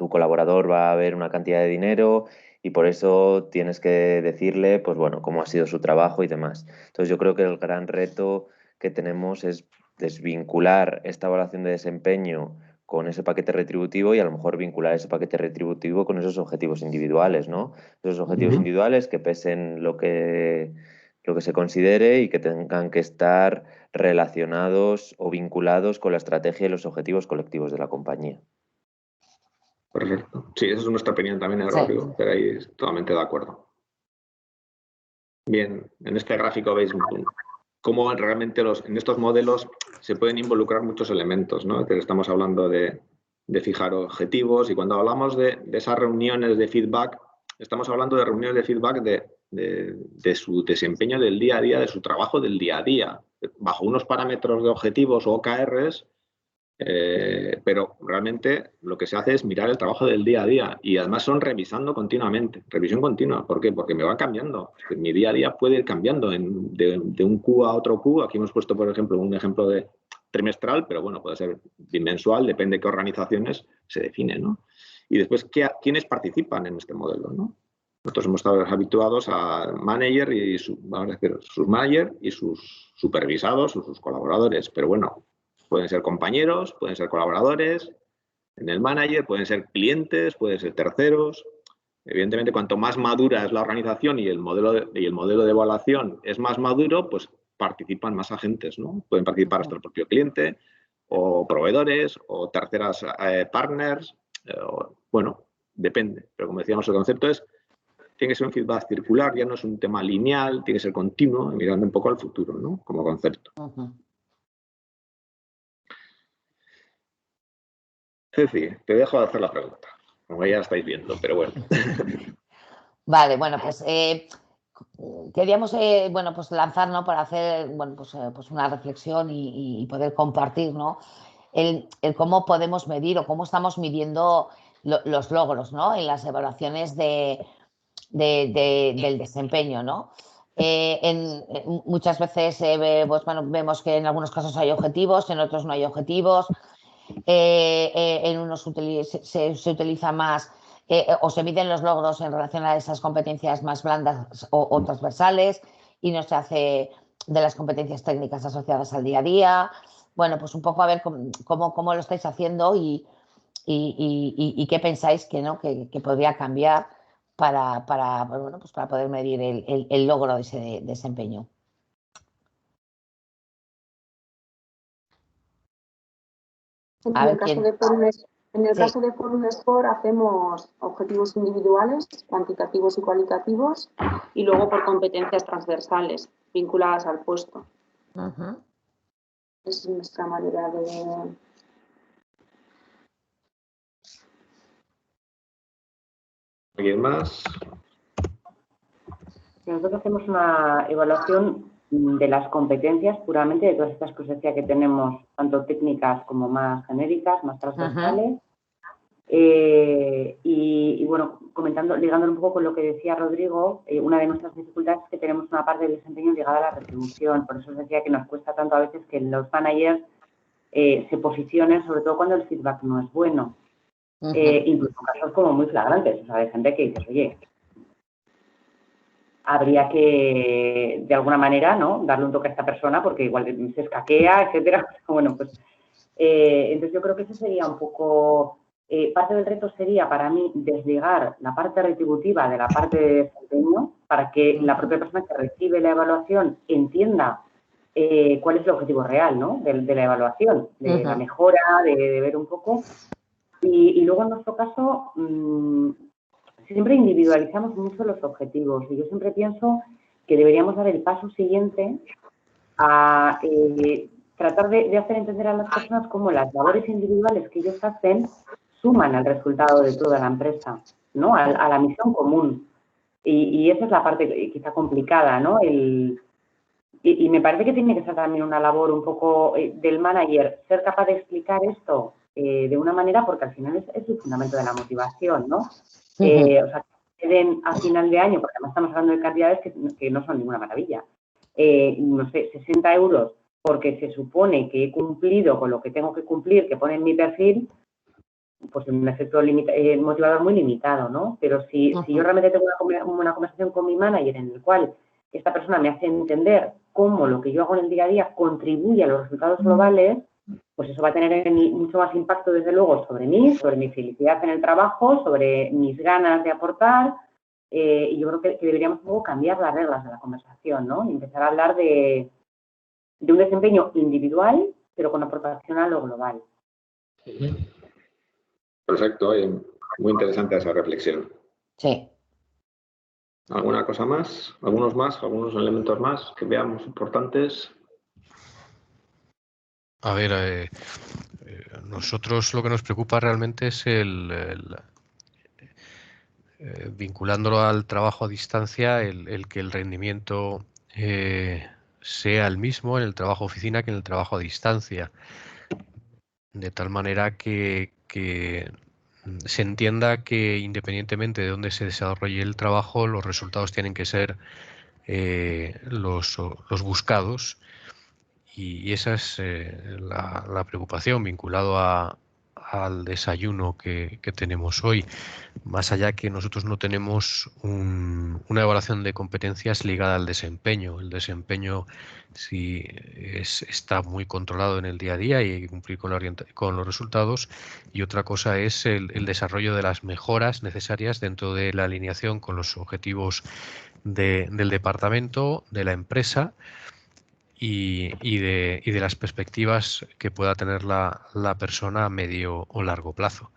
colaborador va a ver una cantidad de dinero y por eso tienes que decirle, pues bueno, cómo ha sido su trabajo y demás. Entonces, yo creo que el gran reto que tenemos es desvincular esta evaluación de desempeño con ese paquete retributivo y a lo mejor vincular ese paquete retributivo con esos objetivos individuales, ¿no? Esos objetivos individuales que pesen lo que se considere y que tengan que estar relacionados o vinculados con la estrategia y los objetivos colectivos de la compañía. Perfecto. Sí, esa es nuestra opinión también, Rodrigo, pero ahí totalmente de acuerdo. Bien, en este gráfico veis cómo realmente en estos modelos se pueden involucrar muchos elementos, ¿no? Que estamos hablando de fijar objetivos y cuando hablamos de esas reuniones de feedback, estamos hablando de reuniones de feedback de su desempeño del día a día, de su trabajo del día a día, bajo unos parámetros de objetivos o OKRs, pero realmente lo que se hace es mirar el trabajo del día a día y además son revisando continuamente, revisión continua. ¿Por qué? Porque me va cambiando. Mi día a día puede ir cambiando de un Q a otro Q. Aquí hemos puesto, por ejemplo, un ejemplo de trimestral, pero bueno, puede ser bimensual, depende de qué organizaciones se define, ¿no? Y después, ¿quiénes participan en este modelo, ¿no? Nosotros hemos estado habituados a manager y sus managers y sus supervisados o sus colaboradores, pero bueno, pueden ser compañeros, pueden ser colaboradores en el manager, pueden ser clientes, pueden ser terceros. Evidentemente, cuanto más madura es la organización y el modelo de evaluación es más maduro, pues participan más agentes, ¿no? Pueden participar hasta el propio cliente o proveedores o terceras partners. Bueno, depende. Pero como decíamos, el concepto tiene que ser un feedback circular, ya no es un tema lineal, tiene que ser continuo, mirando un poco al futuro, ¿no? Como concepto. Ceci, te dejo de hacer la pregunta, como ya estáis viendo, pero bueno. Vale, bueno, pues queríamos bueno, pues lanzar, ¿no? Para hacer bueno, pues una reflexión y poder compartir, ¿no? El cómo podemos medir o cómo estamos midiendo los logros, ¿no? En las evaluaciones del desempeño, ¿no? Muchas veces pues, bueno, vemos que en algunos casos hay objetivos, en otros no hay objetivos. En unos se utiliza más o se miden los logros en relación a esas competencias más blandas o transversales y no se hace de las competencias técnicas asociadas al día a día. Bueno, pues un poco a ver cómo lo estáis haciendo y qué pensáis que podría cambiar bueno, pues para poder medir el logro de ese desempeño. En el caso de Forum Sport hacemos objetivos individuales, cuantitativos y cualitativos, y luego por competencias transversales vinculadas al puesto. Es nuestra manera de... ¿Alguien más? Nosotros hacemos una evaluación de las competencias puramente, de todas estas que os decía que tenemos, tanto técnicas como más genéricas, más transversales. Y bueno, ligándolo un poco con lo que decía Rodrigo, una de nuestras dificultades es que tenemos una parte del desempeño ligada a la retribución. Por eso os decía que nos cuesta tanto a veces que los managers se posicionen, sobre todo cuando el feedback no es bueno. Incluso casos como muy flagrantes, o sea, de gente que dices, oye, habría que, de alguna manera, ¿no?, darle un toque a esta persona porque igual se escaquea, etcétera. Bueno, pues, entonces yo creo que ese sería un poco, parte del reto sería para mí desligar la parte retributiva de la parte de desempeño para que la propia persona que recibe la evaluación entienda cuál es el objetivo real, ¿no?, de la evaluación, de la mejora, de ver un poco. Y luego, en nuestro caso, siempre individualizamos mucho los objetivos y yo siempre pienso que deberíamos dar el paso siguiente a tratar de hacer entender a las personas cómo las labores individuales que ellos hacen suman al resultado de toda la empresa, ¿no?, a la misión común. Y esa es la parte quizá complicada, ¿no? Y me parece que tiene que ser también una labor un poco del manager, ser capaz de explicar esto de una manera, porque al final es el fundamento de la motivación, ¿no? O sea, que den a final de año, porque además estamos hablando de cantidades que no son ninguna maravilla. No sé, 60 euros porque se supone que he cumplido con lo que tengo que cumplir, que pone en mi perfil, pues un efecto motivador muy limitado, ¿no? Pero si yo realmente tengo una conversación con mi manager en el cual esta persona me hace entender cómo lo que yo hago en el día a día contribuye a los resultados globales, pues eso va a tener mucho más impacto, desde luego, sobre mí, sobre mi felicidad en el trabajo, sobre mis ganas de aportar. Y yo creo que deberíamos un poco cambiar las reglas de la conversación, ¿no? Y empezar a hablar de un desempeño individual, pero con aportación a lo global. Perfecto, muy interesante esa reflexión. Sí. ¿Alguna cosa más? ¿Algunos elementos más que veamos importantes? A ver, nosotros lo que nos preocupa realmente es vinculándolo al trabajo a distancia, el que el rendimiento sea el mismo en el trabajo oficina que en el trabajo a distancia. De tal manera que se entienda que independientemente de dónde se desarrolle el trabajo, los resultados tienen que ser los buscados. Y esa es la preocupación vinculado al desayuno que tenemos hoy. Más allá que nosotros no tenemos una evaluación de competencias ligada al desempeño. El desempeño sí está muy controlado en el día a día y hay que cumplir con los resultados. Y otra cosa es el desarrollo de las mejoras necesarias dentro de la alineación con los objetivos del departamento, de la empresa, y de las perspectivas que pueda tener la persona a medio o largo plazo.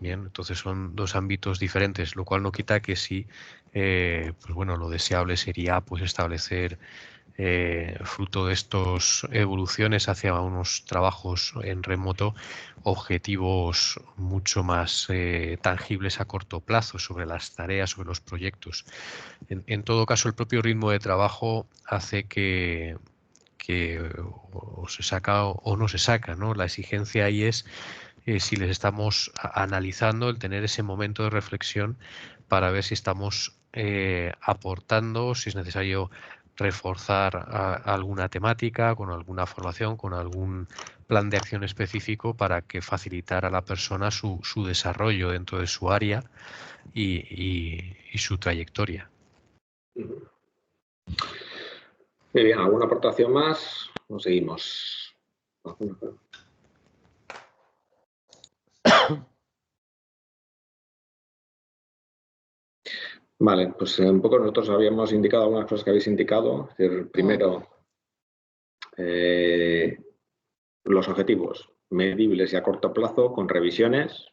Bien, entonces son dos ámbitos diferentes, lo cual no quita que sí, pues bueno, lo deseable sería pues establecer, fruto de estas evoluciones hacia unos trabajos en remoto, objetivos mucho más tangibles a corto plazo sobre las tareas, sobre los proyectos. En todo caso, el propio ritmo de trabajo hace que o se saca o no se saca, ¿no? La exigencia ahí es, si les estamos analizando, el tener ese momento de reflexión para ver si estamos aportando, si es necesario reforzar alguna temática, con alguna formación, con algún plan de acción específico para que facilitar a la persona su desarrollo dentro de su área y su trayectoria. Muy bien, ¿alguna aportación más? ¿O seguimos? Vale, pues un poco nosotros habíamos indicado algunas cosas que habéis indicado. Es decir, primero, los objetivos medibles y a corto plazo con revisiones.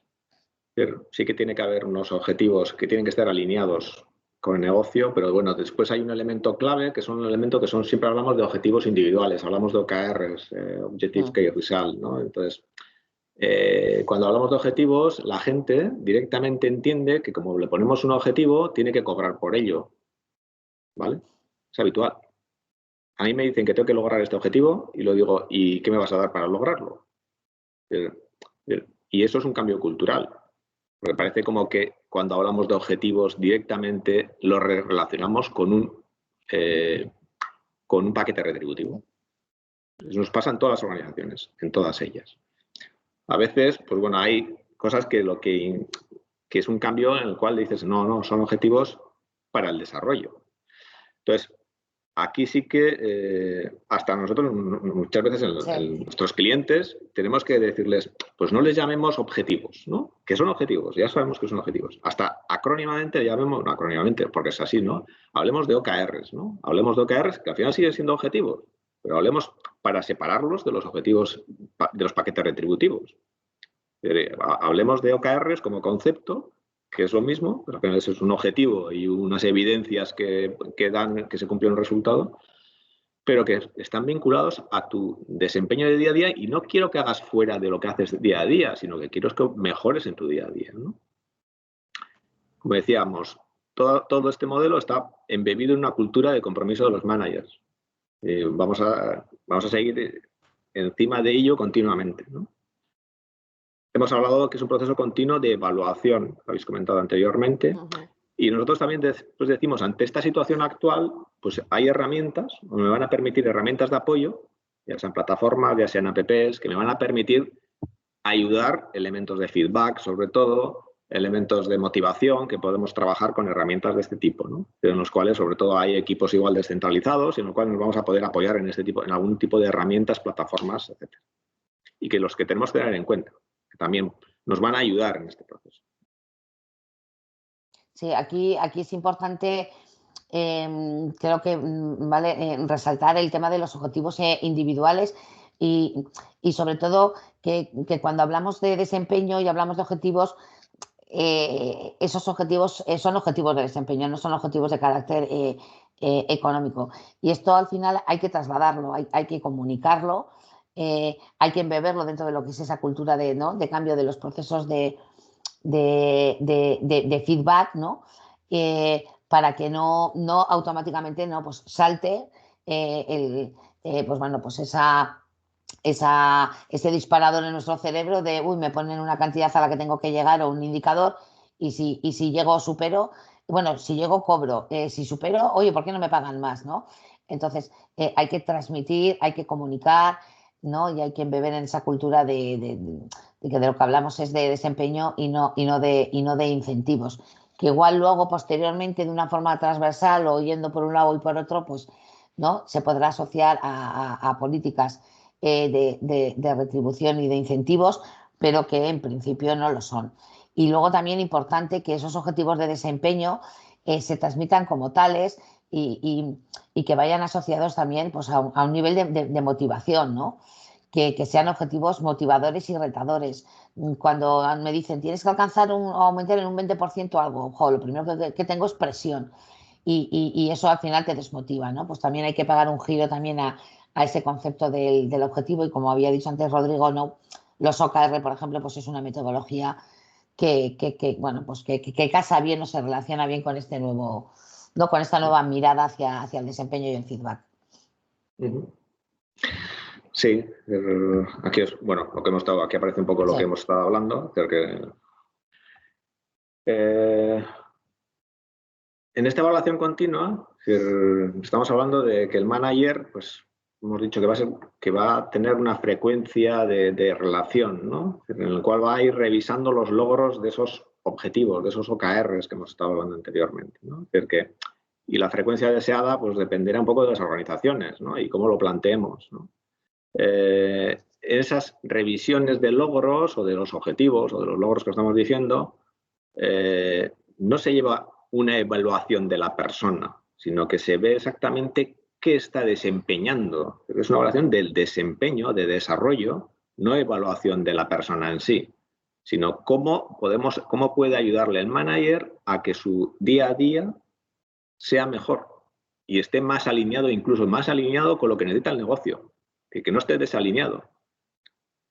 Es decir, sí que tiene que haber unos objetivos que tienen que estar alineados con el negocio, pero bueno, después hay un elemento clave que son un elemento que son, siempre hablamos de objetivos individuales, hablamos de OKRs, Objective Key Result, ¿no? Entonces, cuando hablamos de objetivos, la gente directamente entiende que como le ponemos un objetivo, tiene que cobrar por ello, ¿vale? Es habitual. A mí me dicen que tengo que lograr este objetivo y lo digo, ¿y qué me vas a dar para lograrlo? Y eso es un cambio cultural. Porque parece como que cuando hablamos de objetivos directamente lo relacionamos con un paquete retributivo. Eso nos pasa en todas las organizaciones, en todas ellas. A veces, pues bueno, hay cosas que es un cambio en el cual dices, no, son objetivos para el desarrollo. Entonces, aquí sí que hasta nosotros muchas veces nuestros clientes tenemos que decirles, pues no les llamemos objetivos, ¿no? Que son objetivos, ya sabemos que son objetivos. Hasta acrónimamente llamemos, no acrónimamente, porque es así, ¿no? Hablemos de OKRs, ¿no? Hablemos de OKRs que al final siguen siendo objetivos, pero hablemos para separarlos de los objetivos, de los paquetes retributivos. Hablemos de OKRs como concepto, que es lo mismo, pero que es un objetivo y unas evidencias que dan que se cumple un resultado, pero que están vinculados a tu desempeño de día a día y no quiero que hagas fuera de lo que haces día a día, sino que quiero que mejores en tu día a día, ¿no? Como decíamos, todo este modelo está embebido en una cultura de compromiso de los managers. Vamos a seguir encima de ello continuamente, ¿no? Hemos hablado que es un proceso continuo de evaluación, lo habéis comentado anteriormente, y nosotros también pues decimos, ante esta situación actual, pues hay herramientas, o me van a permitir herramientas de apoyo, ya sean plataformas, ya sean apps, que me van a permitir ayudar elementos de feedback, sobre todo, elementos de motivación, que podemos trabajar con herramientas de este tipo, ¿no? En los cuales, sobre todo, hay equipos igual descentralizados, y en los cuales nos vamos a poder apoyar en algún tipo de herramientas, plataformas, etc. Y que los que tenemos que tener en cuenta, que también nos van a ayudar en este proceso. Sí, aquí es importante, creo que vale resaltar el tema de los objetivos individuales y sobre todo que cuando hablamos de desempeño y hablamos de objetivos, esos objetivos son objetivos de desempeño, no son objetivos de carácter económico. Y esto al final hay que trasladarlo, hay que comunicarlo, hay que embeberlo dentro de lo que es esa cultura de cambio de los procesos de feedback, ¿no? Para que no automáticamente pues salte pues bueno, pues ese disparador en nuestro cerebro de, uy, me ponen una cantidad a la que tengo que llegar o un indicador y si llego supero, bueno, si llego cobro, si supero, oye, ¿por qué no me pagan más, no? Entonces, hay que transmitir, hay que comunicar, ¿no? Y hay que embeber en esa cultura de que de lo que hablamos es de desempeño y no de incentivos. Que igual luego, posteriormente, de una forma transversal o yendo por un lado y por otro, pues, ¿no? Se podrá asociar a políticas de retribución y de incentivos, pero que en principio no lo son. Y luego también importante que esos objetivos de desempeño se transmitan como tales y que vayan asociados también pues, a un nivel de motivación, ¿no? Que sean objetivos motivadores y retadores. Cuando me dicen tienes que alcanzar o aumentar en un 20% algo, ojo, lo primero que tengo es presión y eso al final te desmotiva, ¿no? Pues también hay que pegar un giro también a ese concepto del objetivo y como había dicho antes Rodrigo, ¿no? Los OKR, por ejemplo, pues es una metodología que bueno, pues que casa bien o se relaciona bien con este nuevo, ¿no? Con esta nueva mirada hacia el desempeño y el feedback. Sí, aquí es, bueno, lo que hemos estado, aquí aparece un poco lo que hemos estado hablando, en esta evaluación continua, estamos hablando de que el manager, pues hemos dicho que va a tener una frecuencia de relación, ¿no? En el cual va a ir revisando los logros de esos objetivos, de esos OKRs que hemos estado hablando anteriormente, ¿no? Y la frecuencia deseada, pues dependerá un poco de las organizaciones, ¿no? Y cómo lo planteemos, ¿no? Esas revisiones de logros o de los objetivos o de los logros que estamos diciendo no se lleva una evaluación de la persona, sino que se ve exactamente qué está desempeñando. Es una evaluación del desempeño, de desarrollo, no evaluación de la persona en sí, sino cómo puede ayudarle el manager a que su día a día sea mejor y esté más alineado, incluso más alineado con lo que necesita el negocio, que no esté desalineado.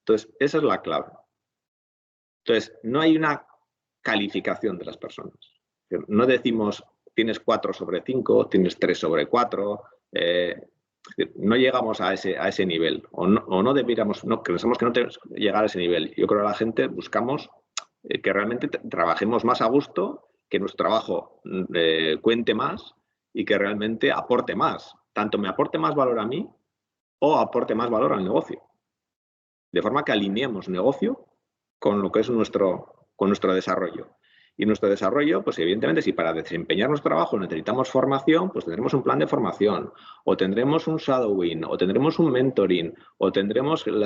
Entonces, esa es la clave. Entonces, no hay una calificación de las personas. No decimos tienes 4 sobre 5, tienes 3 sobre 4, no llegamos a ese nivel, o no debiéramos, pensamos que no tenemos que llegar a ese nivel. Yo creo que la gente buscamos que realmente trabajemos más a gusto, que nuestro trabajo cuente más y que realmente aporte más. Tanto me aporte más valor a mí o aporte más valor al negocio. De forma que alineemos negocio con lo que es nuestro desarrollo. Y nuestro desarrollo, pues evidentemente, si para desempeñar nuestro trabajo necesitamos formación, pues tendremos un plan de formación, o tendremos un shadowing, o tendremos un mentoring, o tendremos el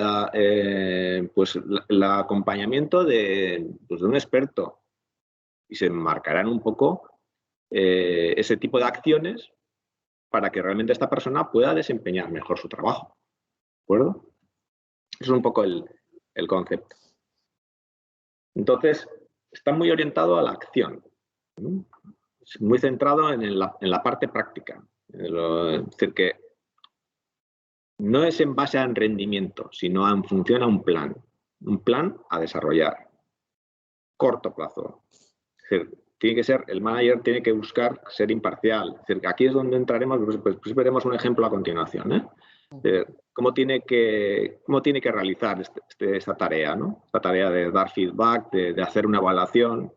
acompañamiento de un experto. Y se marcarán un poco ese tipo de acciones para que realmente esta persona pueda desempeñar mejor su trabajo. ¿De acuerdo? Eso es un poco el concepto. Entonces, está muy orientado a la acción, ¿no? Es muy centrado en la parte práctica. Es decir, que no es en base al rendimiento, sino en función a un plan a desarrollar. Corto plazo. Es decir, el manager tiene que buscar ser imparcial. Es decir, que aquí es donde entraremos, pues veremos un ejemplo a continuación, ¿eh? Cómo tiene que realizar esta tarea, ¿no? Esta tarea de dar feedback, de hacer una evaluación,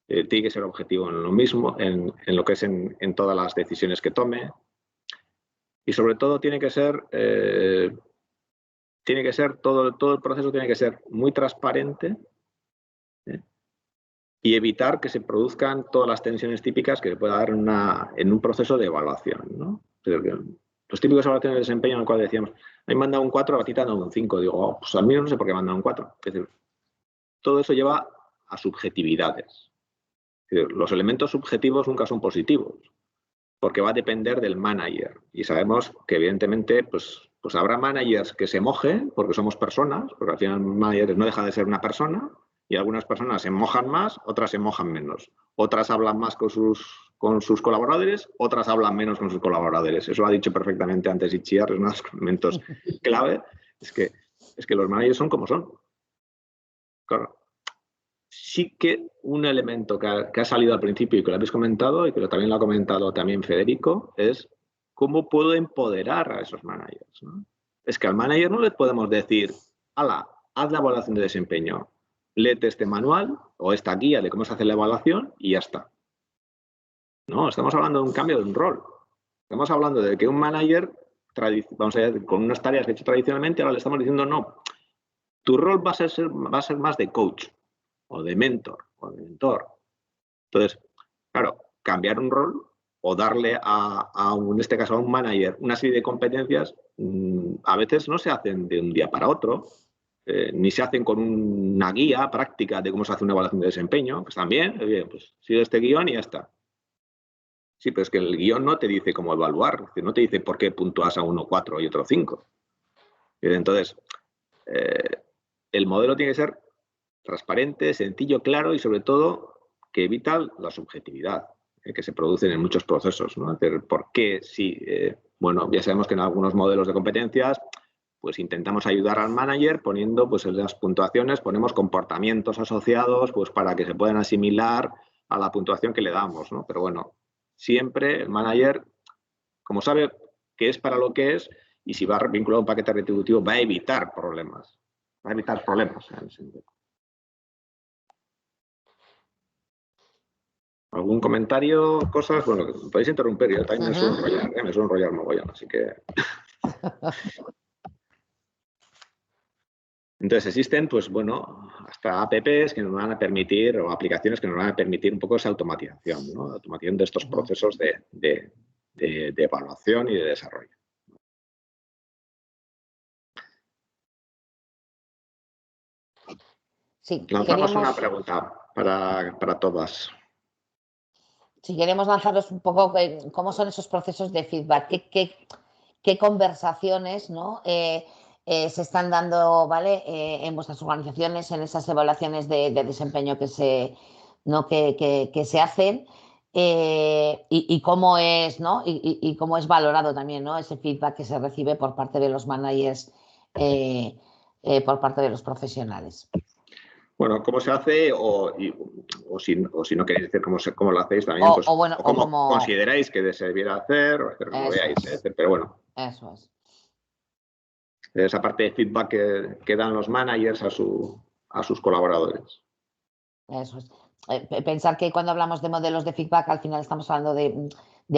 tiene que ser objetivo en lo mismo, en lo que es en todas las decisiones que tome. Y sobre todo tiene que ser todo el proceso tiene que ser muy transparente, y evitar que se produzcan todas las tensiones típicas que se pueda dar en un proceso de evaluación, ¿no? Los típicos evaluaciones de desempeño en el cual decíamos, a mí me han dado un 4, a ti te han dado un 5. Digo, pues a mí no sé por qué me han dado un 4. Es decir, todo eso lleva a subjetividades. Es decir, los elementos subjetivos nunca son positivos, porque va a depender del manager. Y sabemos que evidentemente pues habrá managers que se mojen, porque somos personas, porque al final el manager no deja de ser una persona, y algunas personas se mojan más, otras se mojan menos. Otras hablan más con sus colaboradores, otras hablan menos con sus colaboradores. Eso lo ha dicho perfectamente antes Itziar, es uno de los elementos clave. Es que los managers son como son. Claro. Sí que un elemento que ha salido al principio y que lo habéis comentado, y que también lo ha comentado también Federico, es cómo puedo empoderar a esos managers, ¿no? Es que al manager no le podemos decir, hala, haz la evaluación de desempeño, léete este manual o esta guía de cómo se hace la evaluación y ya está. No, estamos hablando de un cambio de un rol. Estamos hablando de que un manager, vamos a ver, con unas tareas que he hecho tradicionalmente, ahora le estamos diciendo, no, tu rol va a ser más de coach, o de mentor, o de mentor. Entonces, claro, cambiar un rol o darle en este caso a un manager una serie de competencias, a veces no se hacen de un día para otro, ni se hacen con una guía práctica de cómo se hace una evaluación de desempeño, pues también, pues sigue este guión y ya está. Sí, pero es que el guión no te dice cómo evaluar, no te dice por qué puntúas a uno 4 y otro 5. Entonces, el modelo tiene que ser transparente, sencillo, claro y sobre todo que evita la subjetividad que se producen en muchos procesos, ¿no? ¿Por qué? Sí, bueno, ya sabemos que en algunos modelos de competencias pues intentamos ayudar al manager poniendo pues en las puntuaciones, ponemos comportamientos asociados pues para que se puedan asimilar a la puntuación que le damos, ¿no? Pero bueno, siempre el manager, como sabe que es para lo que es y si va vinculado a un paquete retributivo, va a evitar problemas. Va a evitar problemas en ese sentido. ¿Algún comentario? Cosas, bueno, podéis interrumpir, yo también me suelo enrollar mogollón, así que... Entonces existen, pues bueno, hasta apps que nos van a permitir, o aplicaciones que nos van a permitir un poco esa automatización, ¿no? Automatización de estos procesos de evaluación y de desarrollo. Sí, lanzamos una pregunta para todas. Si queremos lanzaros un poco cómo son esos procesos de feedback, qué conversaciones, ¿no? Se están dando, ¿vale? En vuestras organizaciones, en esas evaluaciones de desempeño que se, ¿no? que se hacen, y cómo es, ¿no? Y cómo es valorado también, ¿no? Ese feedback que se recibe por parte de los managers, por parte de los profesionales. Bueno, ¿cómo se hace? O si no queréis decir cómo lo hacéis también, pues, bueno, o cómo consideráis que se debiera hacer, o hacer como veáis, pero bueno. Eso es. Esa parte de feedback que dan los managers a sus colaboradores. Eso es. Pensar que cuando hablamos de modelos de feedback, al final estamos hablando de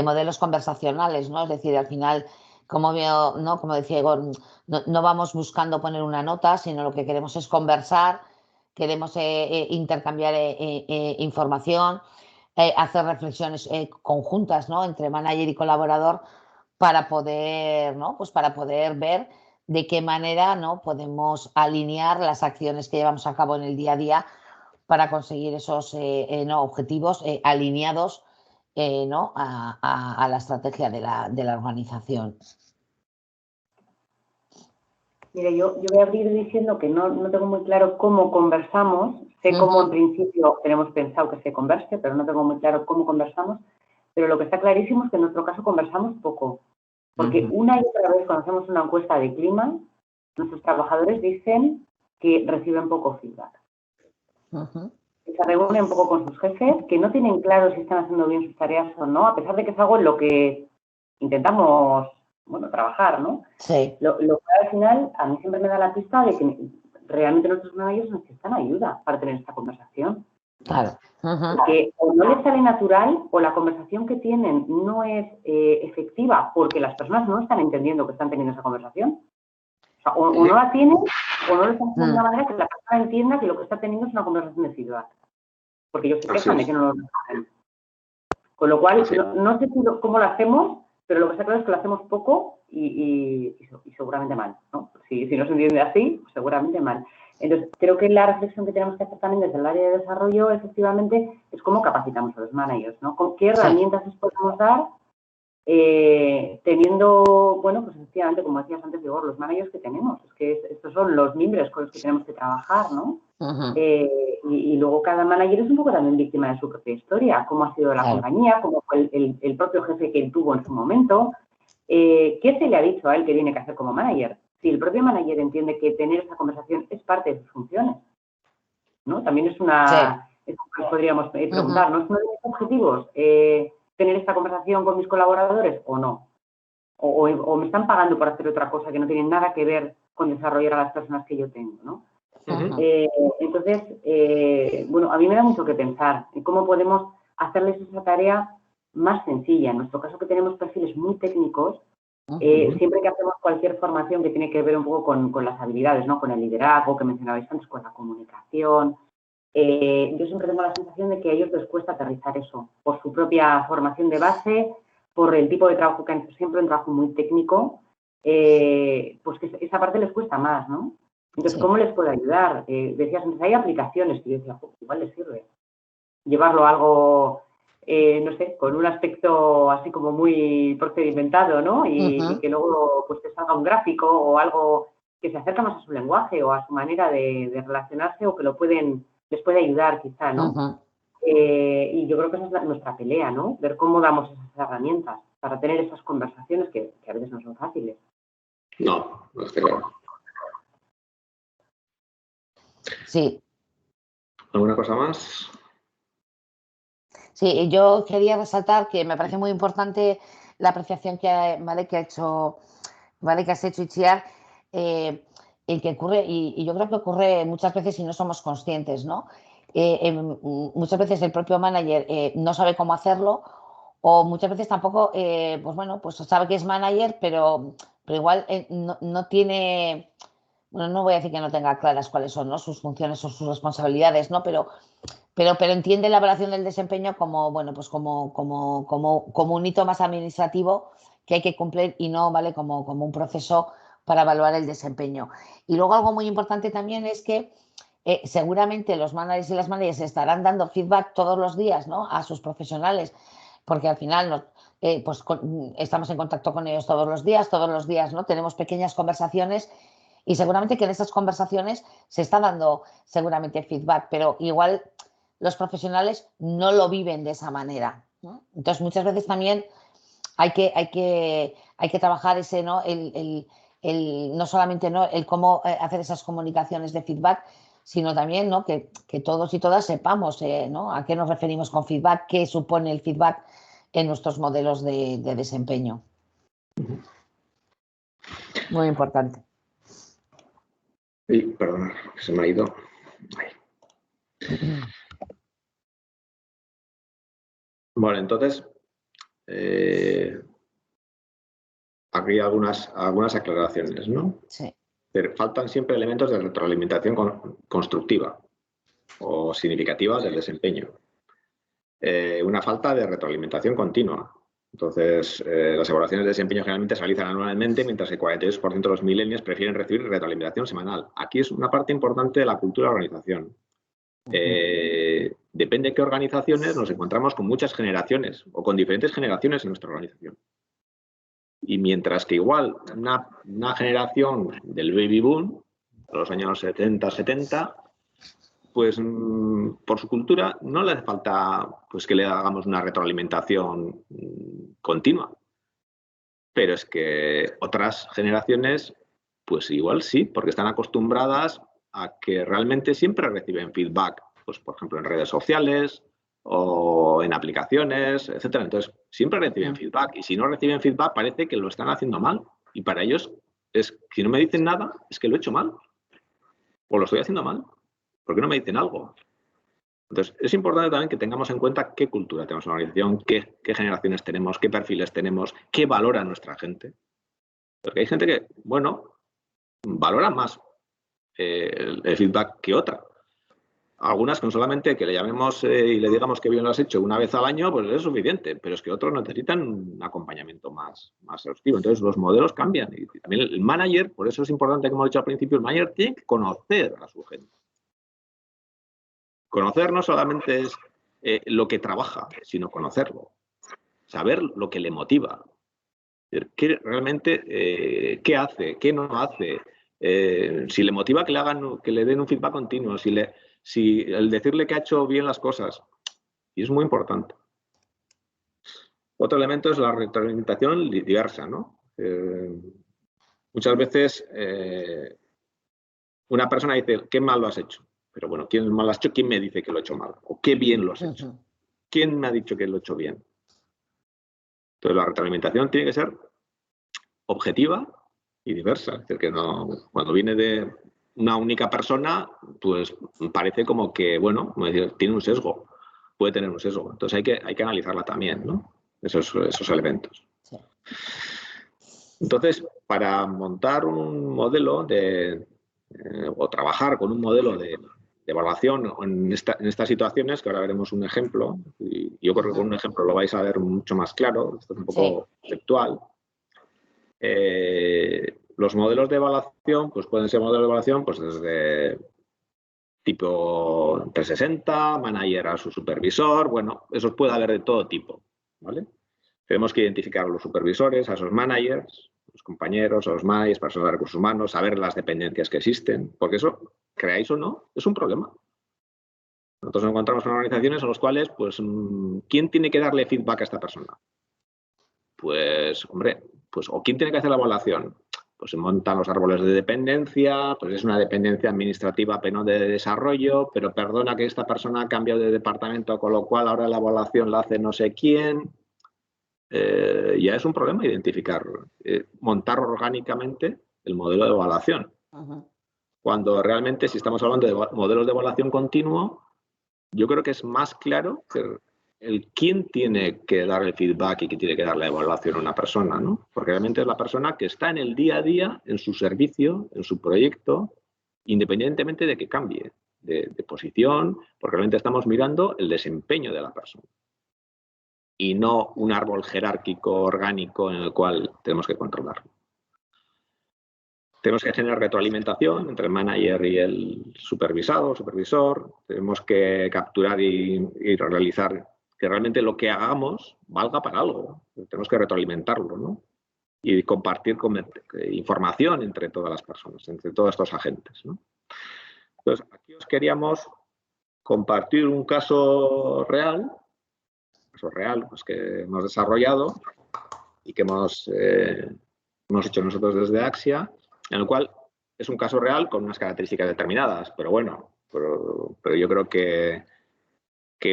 modelos conversacionales, ¿no? Es decir, al final, como decía Igor, no vamos buscando poner una nota, sino lo que queremos es conversar, queremos intercambiar información, hacer reflexiones conjuntas, ¿no? Entre manager y colaborador para poder, ¿no? Pues para poder ver de qué manera, ¿no? Podemos alinear las acciones que llevamos a cabo en el día a día para conseguir esos objetivos alineados ¿no? a la estrategia de la organización. Mire, yo voy a abrir diciendo que no tengo muy claro cómo conversamos. Sé cómo en principio tenemos pensado que se converse, pero no tengo muy claro cómo conversamos. Pero lo que está clarísimo es que en nuestro caso conversamos poco. Porque una y otra vez cuando hacemos una encuesta de clima, nuestros trabajadores dicen que reciben poco feedback. Se reúnen un poco con sus jefes, que no tienen claro si están haciendo bien sus tareas o no, a pesar de que es algo en lo que intentamos, trabajar, ¿no? Sí. Lo que al final a mí siempre me da la pista de que realmente nuestros managers necesitan ayuda para tener esta conversación. Claro. Porque o no les sale natural o la conversación que tienen no es efectiva porque las personas no están entendiendo que están teniendo esa conversación. O sea, o no la tienen o no lo están haciendo de una manera que la persona entienda que lo que está teniendo es una conversación de feedback. Porque ellos se quejan de que no lo hacen. Con lo cual, no sé cómo lo hacemos, pero lo que está claro es que lo hacemos poco y seguramente mal, ¿no? Si no se entiende así, seguramente mal. Entonces, creo que la reflexión que tenemos que hacer también desde el área de desarrollo, efectivamente, es cómo capacitamos a los managers, ¿no? ¿Con qué herramientas les podemos dar? Teniendo, pues efectivamente, como decías antes, Igor, los managers que tenemos. Es que estos son los miembros con los que tenemos que trabajar, ¿no? Y luego cada manager es un poco también víctima de su propia historia, cómo ha sido la compañía, cómo fue el propio jefe que él tuvo en su momento, qué se le ha dicho a él que tiene que hacer como manager. Si el propio manager entiende que tener esa conversación es parte de sus funciones, ¿no? También es una... Es lo que podríamos preguntar, ¿no? ¿Es uno de mis objetivos tener esta conversación con mis colaboradores o no? O me están pagando por hacer otra cosa que no tiene nada que ver con desarrollar a las personas que yo tengo, ¿no? Entonces, a mí me da mucho que pensar en cómo podemos hacerles esa tarea más sencilla. En nuestro caso, que tenemos perfiles muy técnicos, siempre que hacemos cualquier formación que tiene que ver un poco con las habilidades, ¿no? Con el liderazgo que mencionabais antes, con la comunicación, yo siempre tengo la sensación de que a ellos les cuesta aterrizar eso, por su propia formación de base, por el tipo de trabajo que han hecho siempre, un trabajo muy técnico, pues que esa parte les cuesta más, ¿no? Entonces, ¿cómo les puedo ayudar? Decías antes, hay aplicaciones que yo decía, igual les sirve. Llevarlo a algo, no sé, con un aspecto así como muy procedimentado, ¿no? Y que luego pues te salga un gráfico o algo que se acerca más a su lenguaje o a su manera de relacionarse o que les puede ayudar quizá, ¿no? Y yo creo que esa es nuestra pelea, ¿no? Ver cómo damos esas herramientas para tener esas conversaciones que a veces no son fáciles. No es que no. Sí. ¿Alguna cosa más? Sí, yo quería resaltar que me parece muy importante la apreciación que ha hecho, que has hecho, Itziar, el que ocurre, y yo creo que ocurre muchas veces y no somos conscientes, ¿no? Muchas veces el propio manager no sabe cómo hacerlo o muchas veces tampoco, pues sabe que es manager, pero igual no tiene, no voy a decir que no tenga claras cuáles son, ¿no? Sus funciones o sus responsabilidades, ¿no? Pero entiende la evaluación del desempeño como, pues como un hito más administrativo que hay que cumplir y no, ¿vale? Como un proceso para evaluar el desempeño. Y luego algo muy importante también es que seguramente los managers y las managers estarán dando feedback todos los días, ¿no?, a sus profesionales, porque al final pues estamos en contacto con ellos todos los días, ¿no? Tenemos pequeñas conversaciones y seguramente que en esas conversaciones se está dando seguramente feedback, pero igual los profesionales no lo viven de esa manera, ¿no? Entonces, muchas veces también hay que trabajar ese, ¿no?, no solamente, ¿no?, el cómo hacer esas comunicaciones de feedback, sino también, ¿no?, que todos y todas sepamos, ¿no?, a qué nos referimos con feedback, qué supone el feedback en nuestros modelos de desempeño. Muy importante. Sí, perdón, se me ha ido. Bueno, entonces, aquí hay algunas aclaraciones, ¿no? Sí. Pero faltan siempre elementos de retroalimentación constructiva o significativa del desempeño. Una falta de retroalimentación continua. Entonces, las evaluaciones de desempeño generalmente se realizan anualmente, mientras que el 42% de los millennials prefieren recibir retroalimentación semanal. Aquí es una parte importante de la cultura de la organización. Depende de qué organizaciones, nos encontramos con muchas generaciones o con diferentes generaciones en nuestra organización. Y mientras que igual una generación del baby boom, de los años 70, pues por su cultura no le hace falta pues que le hagamos una retroalimentación continua. Pero es que otras generaciones, pues igual sí, porque están acostumbradas a que realmente siempre reciben feedback, pues por ejemplo en redes sociales o en aplicaciones, etcétera. Entonces, siempre reciben feedback y si no reciben feedback parece que lo están haciendo mal y para ellos es, si no me dicen nada, es que lo he hecho mal o lo estoy haciendo mal. ¿Por qué no me dicen algo? Entonces, es importante también que tengamos en cuenta qué cultura tenemos en la organización, qué generaciones tenemos, qué perfiles tenemos, qué valora nuestra gente. Porque hay gente que, bueno, valora más el feedback que otra. Algunas con solamente que le llamemos y le digamos que bien lo has hecho una vez al año, pues es suficiente. Pero es que otros necesitan un acompañamiento más exhaustivo. Entonces, los modelos cambian. Y también el manager, por eso es importante, como he dicho al principio, el manager tiene que conocer a su gente. Conocer no solamente es lo que trabaja, sino conocerlo. Saber lo que le motiva. ¿Qué realmente qué hace? ¿Qué no hace? Si le motiva que le den un feedback continuo, si el decirle que ha hecho bien las cosas. Y es muy importante. Otro elemento es la retroalimentación diversa, ¿no? Muchas veces una persona dice, qué mal lo has hecho. Pero bueno, ¿quién mal lo has hecho? ¿Quién me dice que lo he hecho mal? ¿O qué bien lo has hecho? ¿Quién me ha dicho que lo he hecho bien? Entonces, la retroalimentación tiene que ser objetiva y diversa. Es decir, que no, cuando viene de una única persona, pues parece como que, bueno, como decir, tiene un sesgo, puede tener un sesgo. Entonces hay que analizarla también, ¿no? Esos elementos. Sí. Entonces, para montar un modelo o trabajar con un modelo de evaluación en estas situaciones, que ahora veremos un ejemplo, y yo creo que con un ejemplo lo vais a ver mucho más claro, esto es un poco conceptual. Los modelos de evaluación, pues pueden ser modelos de evaluación pues desde tipo 360, manager a su supervisor, bueno, esos puede haber de todo tipo, ¿vale? Tenemos que identificar a los supervisores, a esos managers, los compañeros, a los managers, personas de recursos humanos, saber las dependencias que existen, porque eso, creáis o no, es un problema. Nosotros nos encontramos en organizaciones en las cuales, pues, ¿quién tiene que darle feedback a esta persona? Pues, hombre, pues, ¿o quién tiene que hacer la evaluación? Pues se montan los árboles de dependencia, pues es una dependencia administrativa pero no de desarrollo, pero perdona que esta persona ha cambiado de departamento, con lo cual ahora la evaluación la hace no sé quién. Ya es un problema identificar, montar orgánicamente el modelo de evaluación. Cuando realmente, si estamos hablando de modelos de evaluación continuo, yo creo que es más claro que quién tiene que dar el feedback y quién tiene que dar la evaluación a una persona, ¿no? Porque realmente es la persona que está en el día a día, en su servicio, en su proyecto, independientemente de que cambie de posición, porque realmente estamos mirando el desempeño de la persona y no un árbol jerárquico orgánico en el cual tenemos que controlarlo. Tenemos que generar retroalimentación entre el manager y el supervisor. Tenemos que capturar y realizar que realmente lo que hagamos valga para algo. Tenemos que retroalimentarlo, ¿no? Y compartir información entre todas las personas, entre todos estos agentes, ¿no? Entonces, aquí os queríamos compartir un caso real pues, que hemos desarrollado y que hemos hecho nosotros desde Axia, en el cual es un caso real con unas características determinadas, pero bueno, pero yo creo que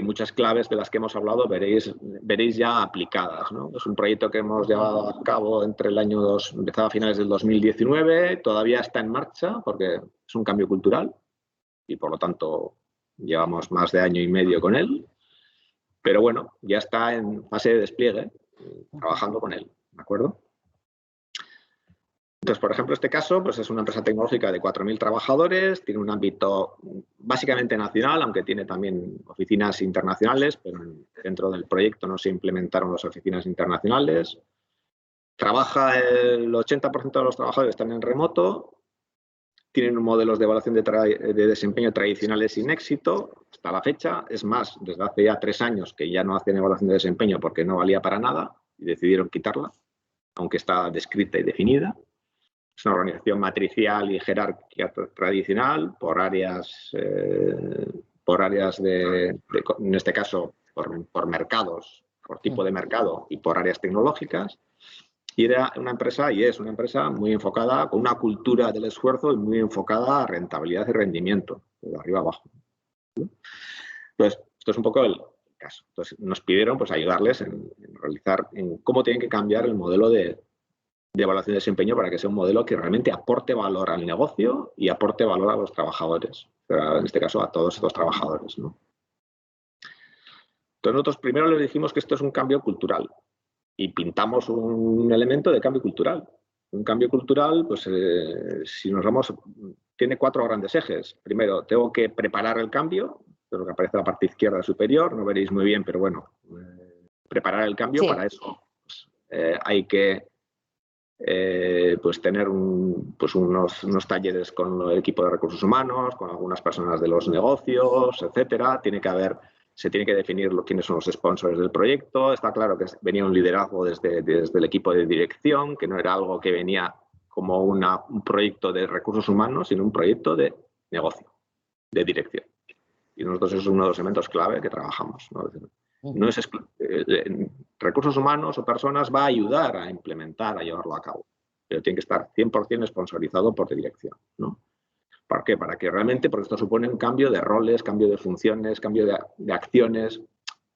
muchas claves de las que hemos hablado veréis ya aplicadas, ¿no? Es un proyecto que hemos llevado a cabo empezado a finales del 2019, todavía está en marcha porque es un cambio cultural y por lo tanto llevamos más de año y medio con él, pero bueno, ya está en fase de despliegue, trabajando con él, ¿de acuerdo? Entonces, por ejemplo, este caso pues es una empresa tecnológica de 4.000 trabajadores, tiene un ámbito básicamente nacional, aunque tiene también oficinas internacionales, pero dentro del proyecto no se implementaron las oficinas internacionales. Trabaja el 80% de los trabajadores están en remoto, tienen modelos de evaluación de desempeño tradicionales sin éxito hasta la fecha. Es más, desde hace ya 3 años que ya no hacen evaluación de desempeño porque no valía para nada y decidieron quitarla, aunque está descrita y definida. Es una organización matricial y jerárquica tradicional por áreas en este caso, por mercados, por tipo de mercado y por áreas tecnológicas. Y era una empresa, y es una empresa muy enfocada, con una cultura del esfuerzo y muy enfocada a rentabilidad y rendimiento, de arriba abajo. Entonces, esto es un poco el caso. Entonces, nos pidieron pues, ayudarles en realizar, en cómo tienen que cambiar el modelo de evaluación de desempeño para que sea un modelo que realmente aporte valor al negocio y aporte valor a los trabajadores, pero en este caso a todos estos trabajadores, ¿no? Entonces nosotros primero les dijimos que esto es un cambio cultural y pintamos un elemento de cambio cultural. Un cambio cultural, pues si nos vamos, tiene 4 grandes ejes. Primero, tengo que preparar el cambio, de lo que aparece en la parte izquierda superior, no veréis muy bien, pero bueno, preparar el cambio, sí. Para eso pues, hay que pues tener unos talleres con el equipo de recursos humanos, con algunas personas de los negocios, etcétera. Se tiene que definir quiénes son los sponsors del proyecto. Está claro que venía un liderazgo desde el equipo de dirección, que no era algo que venía como un proyecto de recursos humanos, sino un proyecto de negocio, de dirección. Y nosotros es uno de los elementos clave que trabajamos, ¿no? No es recursos humanos o personas va a ayudar a implementar, a llevarlo a cabo, pero tiene que estar 100% sponsorizado por dirección, ¿no? ¿Por qué? Para que realmente, porque esto supone un cambio de roles, cambio de funciones, cambio de acciones.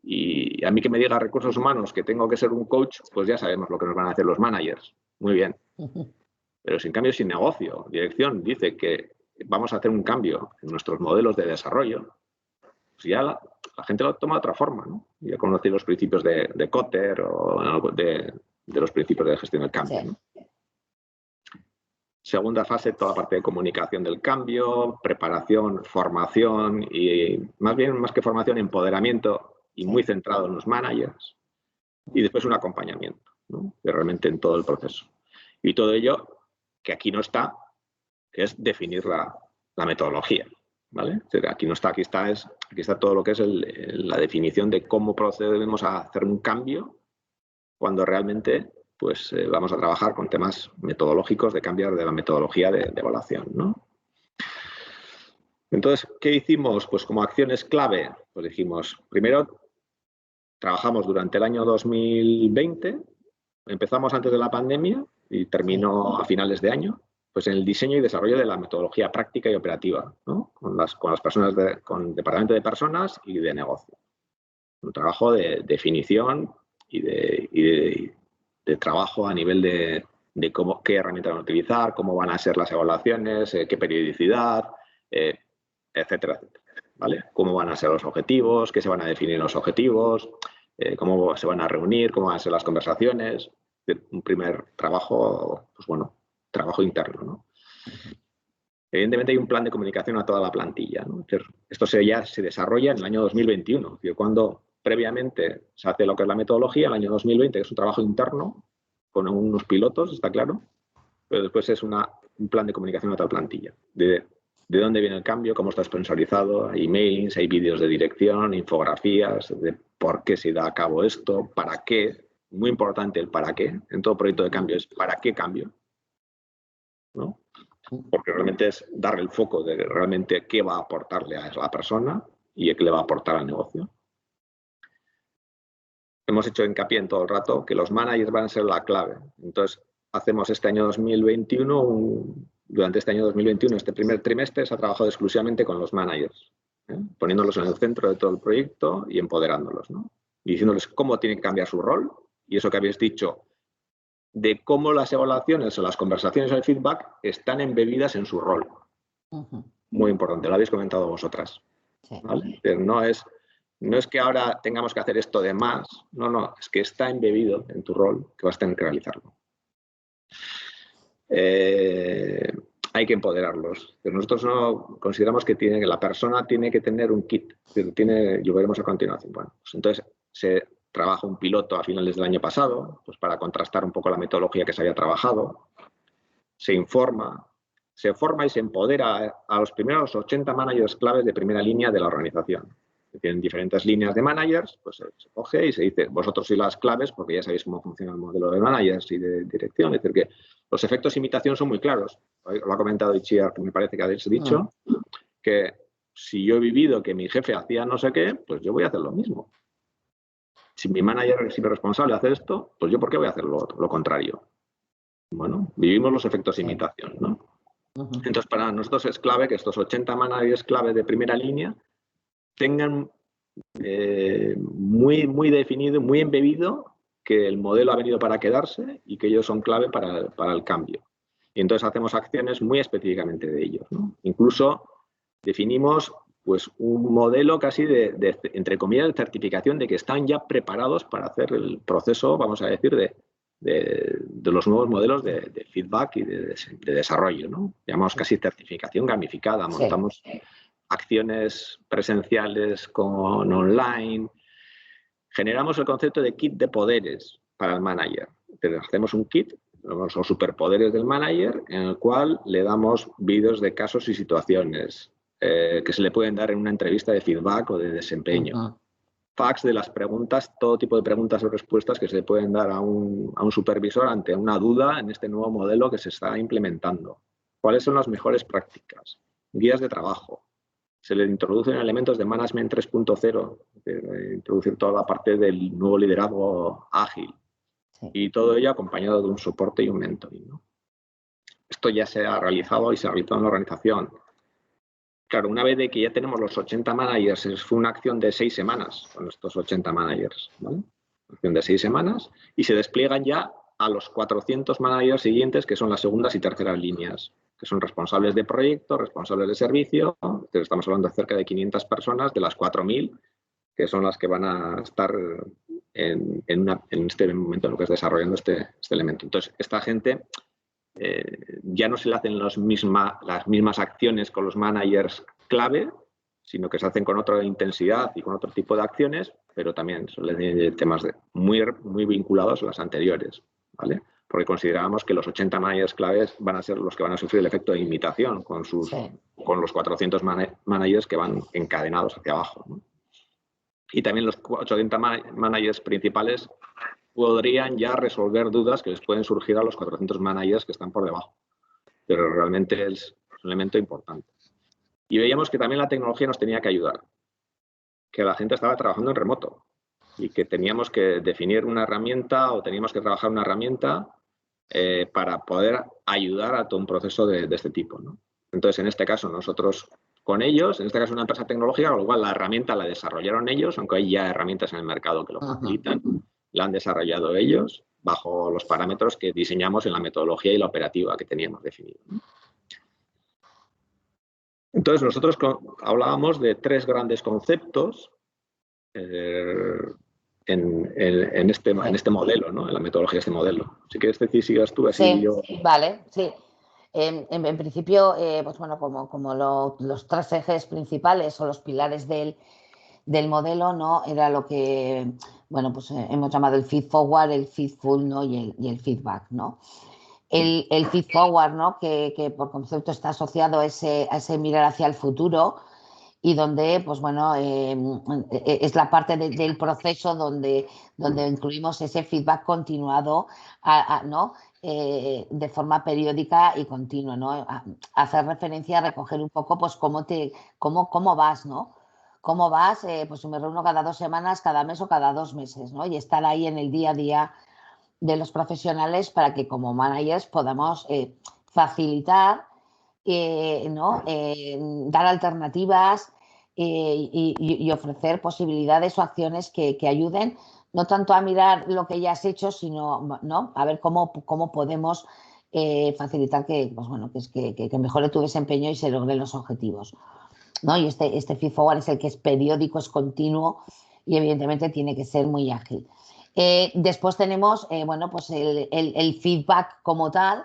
Y a mí que me diga recursos humanos que tengo que ser un coach, pues ya sabemos lo que nos van a hacer los managers. Muy bien. Pero sin cambio, sin negocio. Dirección dice que vamos a hacer un cambio en nuestros modelos de desarrollo. Pues ya la gente lo toma de otra forma, ¿no? Ya conocí los principios de Kotter o de los principios de gestión del cambio, ¿no? Segunda fase, toda la parte de comunicación del cambio, preparación, formación y más que formación, empoderamiento y muy centrado en los managers. Y después un acompañamiento, ¿no? Realmente en todo el proceso. Y todo ello que aquí no está, que es definir la metodología. ¿Vale? Aquí no está, aquí está todo lo que es la definición de cómo procedemos a hacer un cambio cuando realmente pues, vamos a trabajar con temas metodológicos de cambiar de la metodología de evaluación, ¿no? Entonces, ¿qué hicimos? Pues como acciones clave, pues dijimos, primero trabajamos durante el año 2020, empezamos antes de la pandemia y terminó a finales de año. Pues en el diseño y desarrollo de la metodología práctica y operativa, ¿no? Con las personas, con departamento de personas y de negocio. Un trabajo de definición y de trabajo a nivel de qué herramientas van a utilizar, cómo van a ser las evaluaciones, qué periodicidad, etcétera, etcétera, ¿vale? Cómo van a ser los objetivos, qué se van a definir los objetivos, cómo se van a reunir, cómo van a ser las conversaciones. Un primer trabajo, pues bueno, trabajo interno, ¿no? Evidentemente hay un plan de comunicación a toda la plantilla, ¿no? Esto ya se desarrolla en el año 2021, cuando previamente se hace lo que es la metodología, en el año 2020, que es un trabajo interno con unos pilotos, está claro, pero después es una un plan de comunicación a toda plantilla. De dónde viene el cambio, cómo está sponsorizado, hay emails, hay vídeos de dirección, infografías, de por qué se da a cabo esto, para qué. Muy importante el para qué. En todo proyecto de cambio es para qué cambio, ¿no? Porque realmente es darle el foco de realmente qué va a aportarle a la persona y qué le va a aportar al negocio. Hemos hecho hincapié en todo el rato que los managers van a ser la clave. Entonces, hacemos este año 2021, durante este año 2021, este primer trimestre, se ha trabajado exclusivamente con los managers, poniéndolos en el centro de todo el proyecto y empoderándolos, ¿no? Y diciéndoles cómo tienen que cambiar su rol. Y eso que habéis dicho, de cómo las evaluaciones o las conversaciones o el feedback están embebidas en su rol. Muy importante, lo habéis comentado vosotras. ¿Vale? Pero no es que ahora tengamos que hacer esto de más, no, es que está embebido en tu rol, que vas a tener que realizarlo. Hay que empoderarlos. Pero nosotros no consideramos que la persona tiene que tener un kit, lo veremos a continuación. Bueno, pues entonces se trabaja un piloto a finales del año pasado, pues para contrastar un poco la metodología que se había trabajado. Se forma y se empodera a los primeros 80 managers claves de primera línea de la organización. Tienen diferentes líneas de managers, pues se coge y se dice, vosotros sois las claves porque ya sabéis cómo funciona el modelo de managers y de dirección. Es decir, que los efectos de imitación son muy claros. Lo ha comentado Itziar, que me parece que habéis dicho, que si yo he vivido que mi jefe hacía no sé qué, pues yo voy a hacer lo mismo. Si mi manager es responsable de hacer esto, pues yo ¿por qué voy a hacer lo contrario? Bueno, vivimos los efectos de imitación, ¿no? Entonces, para nosotros es clave que estos 80 managers clave de primera línea tengan muy definido, muy embebido que el modelo ha venido para quedarse y que ellos son clave para el cambio. Y entonces hacemos acciones muy específicamente de ellos, ¿no? Incluso definimos pues un modelo casi entre comillas, de certificación de que están ya preparados para hacer el proceso, vamos a decir, de los nuevos modelos de feedback y de desarrollo, ¿no? Llamamos casi certificación gamificada. Montamos acciones presenciales con online. Generamos el concepto de kit de poderes para el manager. Entonces, hacemos un kit, los superpoderes del manager, en el cual le damos vídeos de casos y situaciones que se le pueden dar en una entrevista de feedback o de desempeño. Facts de las preguntas, todo tipo de preguntas o respuestas que se le pueden dar a un supervisor ante una duda en este nuevo modelo que se está implementando. ¿Cuáles son las mejores prácticas? Guías de trabajo. Se le introducen elementos de Management 3.0, introducir toda la parte del nuevo liderazgo ágil. Y todo ello acompañado de un soporte y un mentoring, ¿no? Esto ya se ha realizado y se ha realizado en la organización. Claro, una vez de que ya tenemos los 80 managers, fue una acción de 6 semanas con estos 80 managers, ¿vale? Una acción de 6 semanas y se despliegan ya a los 400 managers siguientes, que son las segundas y terceras líneas, que son responsables de proyecto, responsables de servicio. Entonces estamos hablando de cerca de 500 personas de las 4.000, que son las que van a estar en este momento en lo que es desarrollando este elemento. Entonces, esta gente ya no se le hacen las mismas acciones con los managers clave, sino que se hacen con otra intensidad y con otro tipo de acciones, pero también son temas muy vinculados a las anteriores, ¿vale? Porque considerábamos que los 80 managers claves van a ser los que van a sufrir el efecto de imitación con los 400 managers que van encadenados hacia abajo, ¿no? Y también los 80 managers principales podrían ya resolver dudas que les pueden surgir a los 400 managers que están por debajo. Pero realmente es un elemento importante. Y veíamos que también la tecnología nos tenía que ayudar, que la gente estaba trabajando en remoto y que teníamos que definir una herramienta o teníamos que trabajar una herramienta para poder ayudar a todo un proceso de este tipo, ¿no? Entonces, en este caso, nosotros con ellos, en este caso una empresa tecnológica, con lo cual la herramienta la desarrollaron ellos, aunque hay ya herramientas en el mercado que lo facilitan, la han desarrollado ellos bajo los parámetros que diseñamos en la metodología y la operativa que teníamos definido, ¿no? Entonces, nosotros hablábamos de 3 grandes conceptos en este modelo, ¿no? En la metodología de este modelo. Si quieres decir, sigas tú, así yo... Vale, sí. En principio, pues bueno, como los 3 ejes principales o los pilares del modelo, ¿no? Era lo que, bueno, pues hemos llamado el feed forward, el feedful, ¿no? y el feedback, ¿no? el feed forward, ¿no? Que por concepto está asociado a ese mirar hacia el futuro y donde, pues bueno, es la parte del proceso donde incluimos ese feedback continuado, ¿no? De forma periódica y continua, ¿no? Hacer referencia a recoger un poco, pues, cómo vas, ¿no? ¿Cómo vas? Pues me reúno cada 2 semanas, cada mes o cada 2 meses, ¿no? Y estar ahí en el día a día de los profesionales para que como managers podamos facilitar, ¿no? Dar alternativas y ofrecer posibilidades o acciones que ayuden no tanto a mirar lo que ya has hecho, sino, ¿no? A ver cómo podemos facilitar que, pues bueno, que mejore tu desempeño y se logren los objetivos, ¿no? Y este feed forward es el que es periódico, es continuo y evidentemente tiene que ser muy ágil. Después tenemos, bueno, pues el feedback como tal,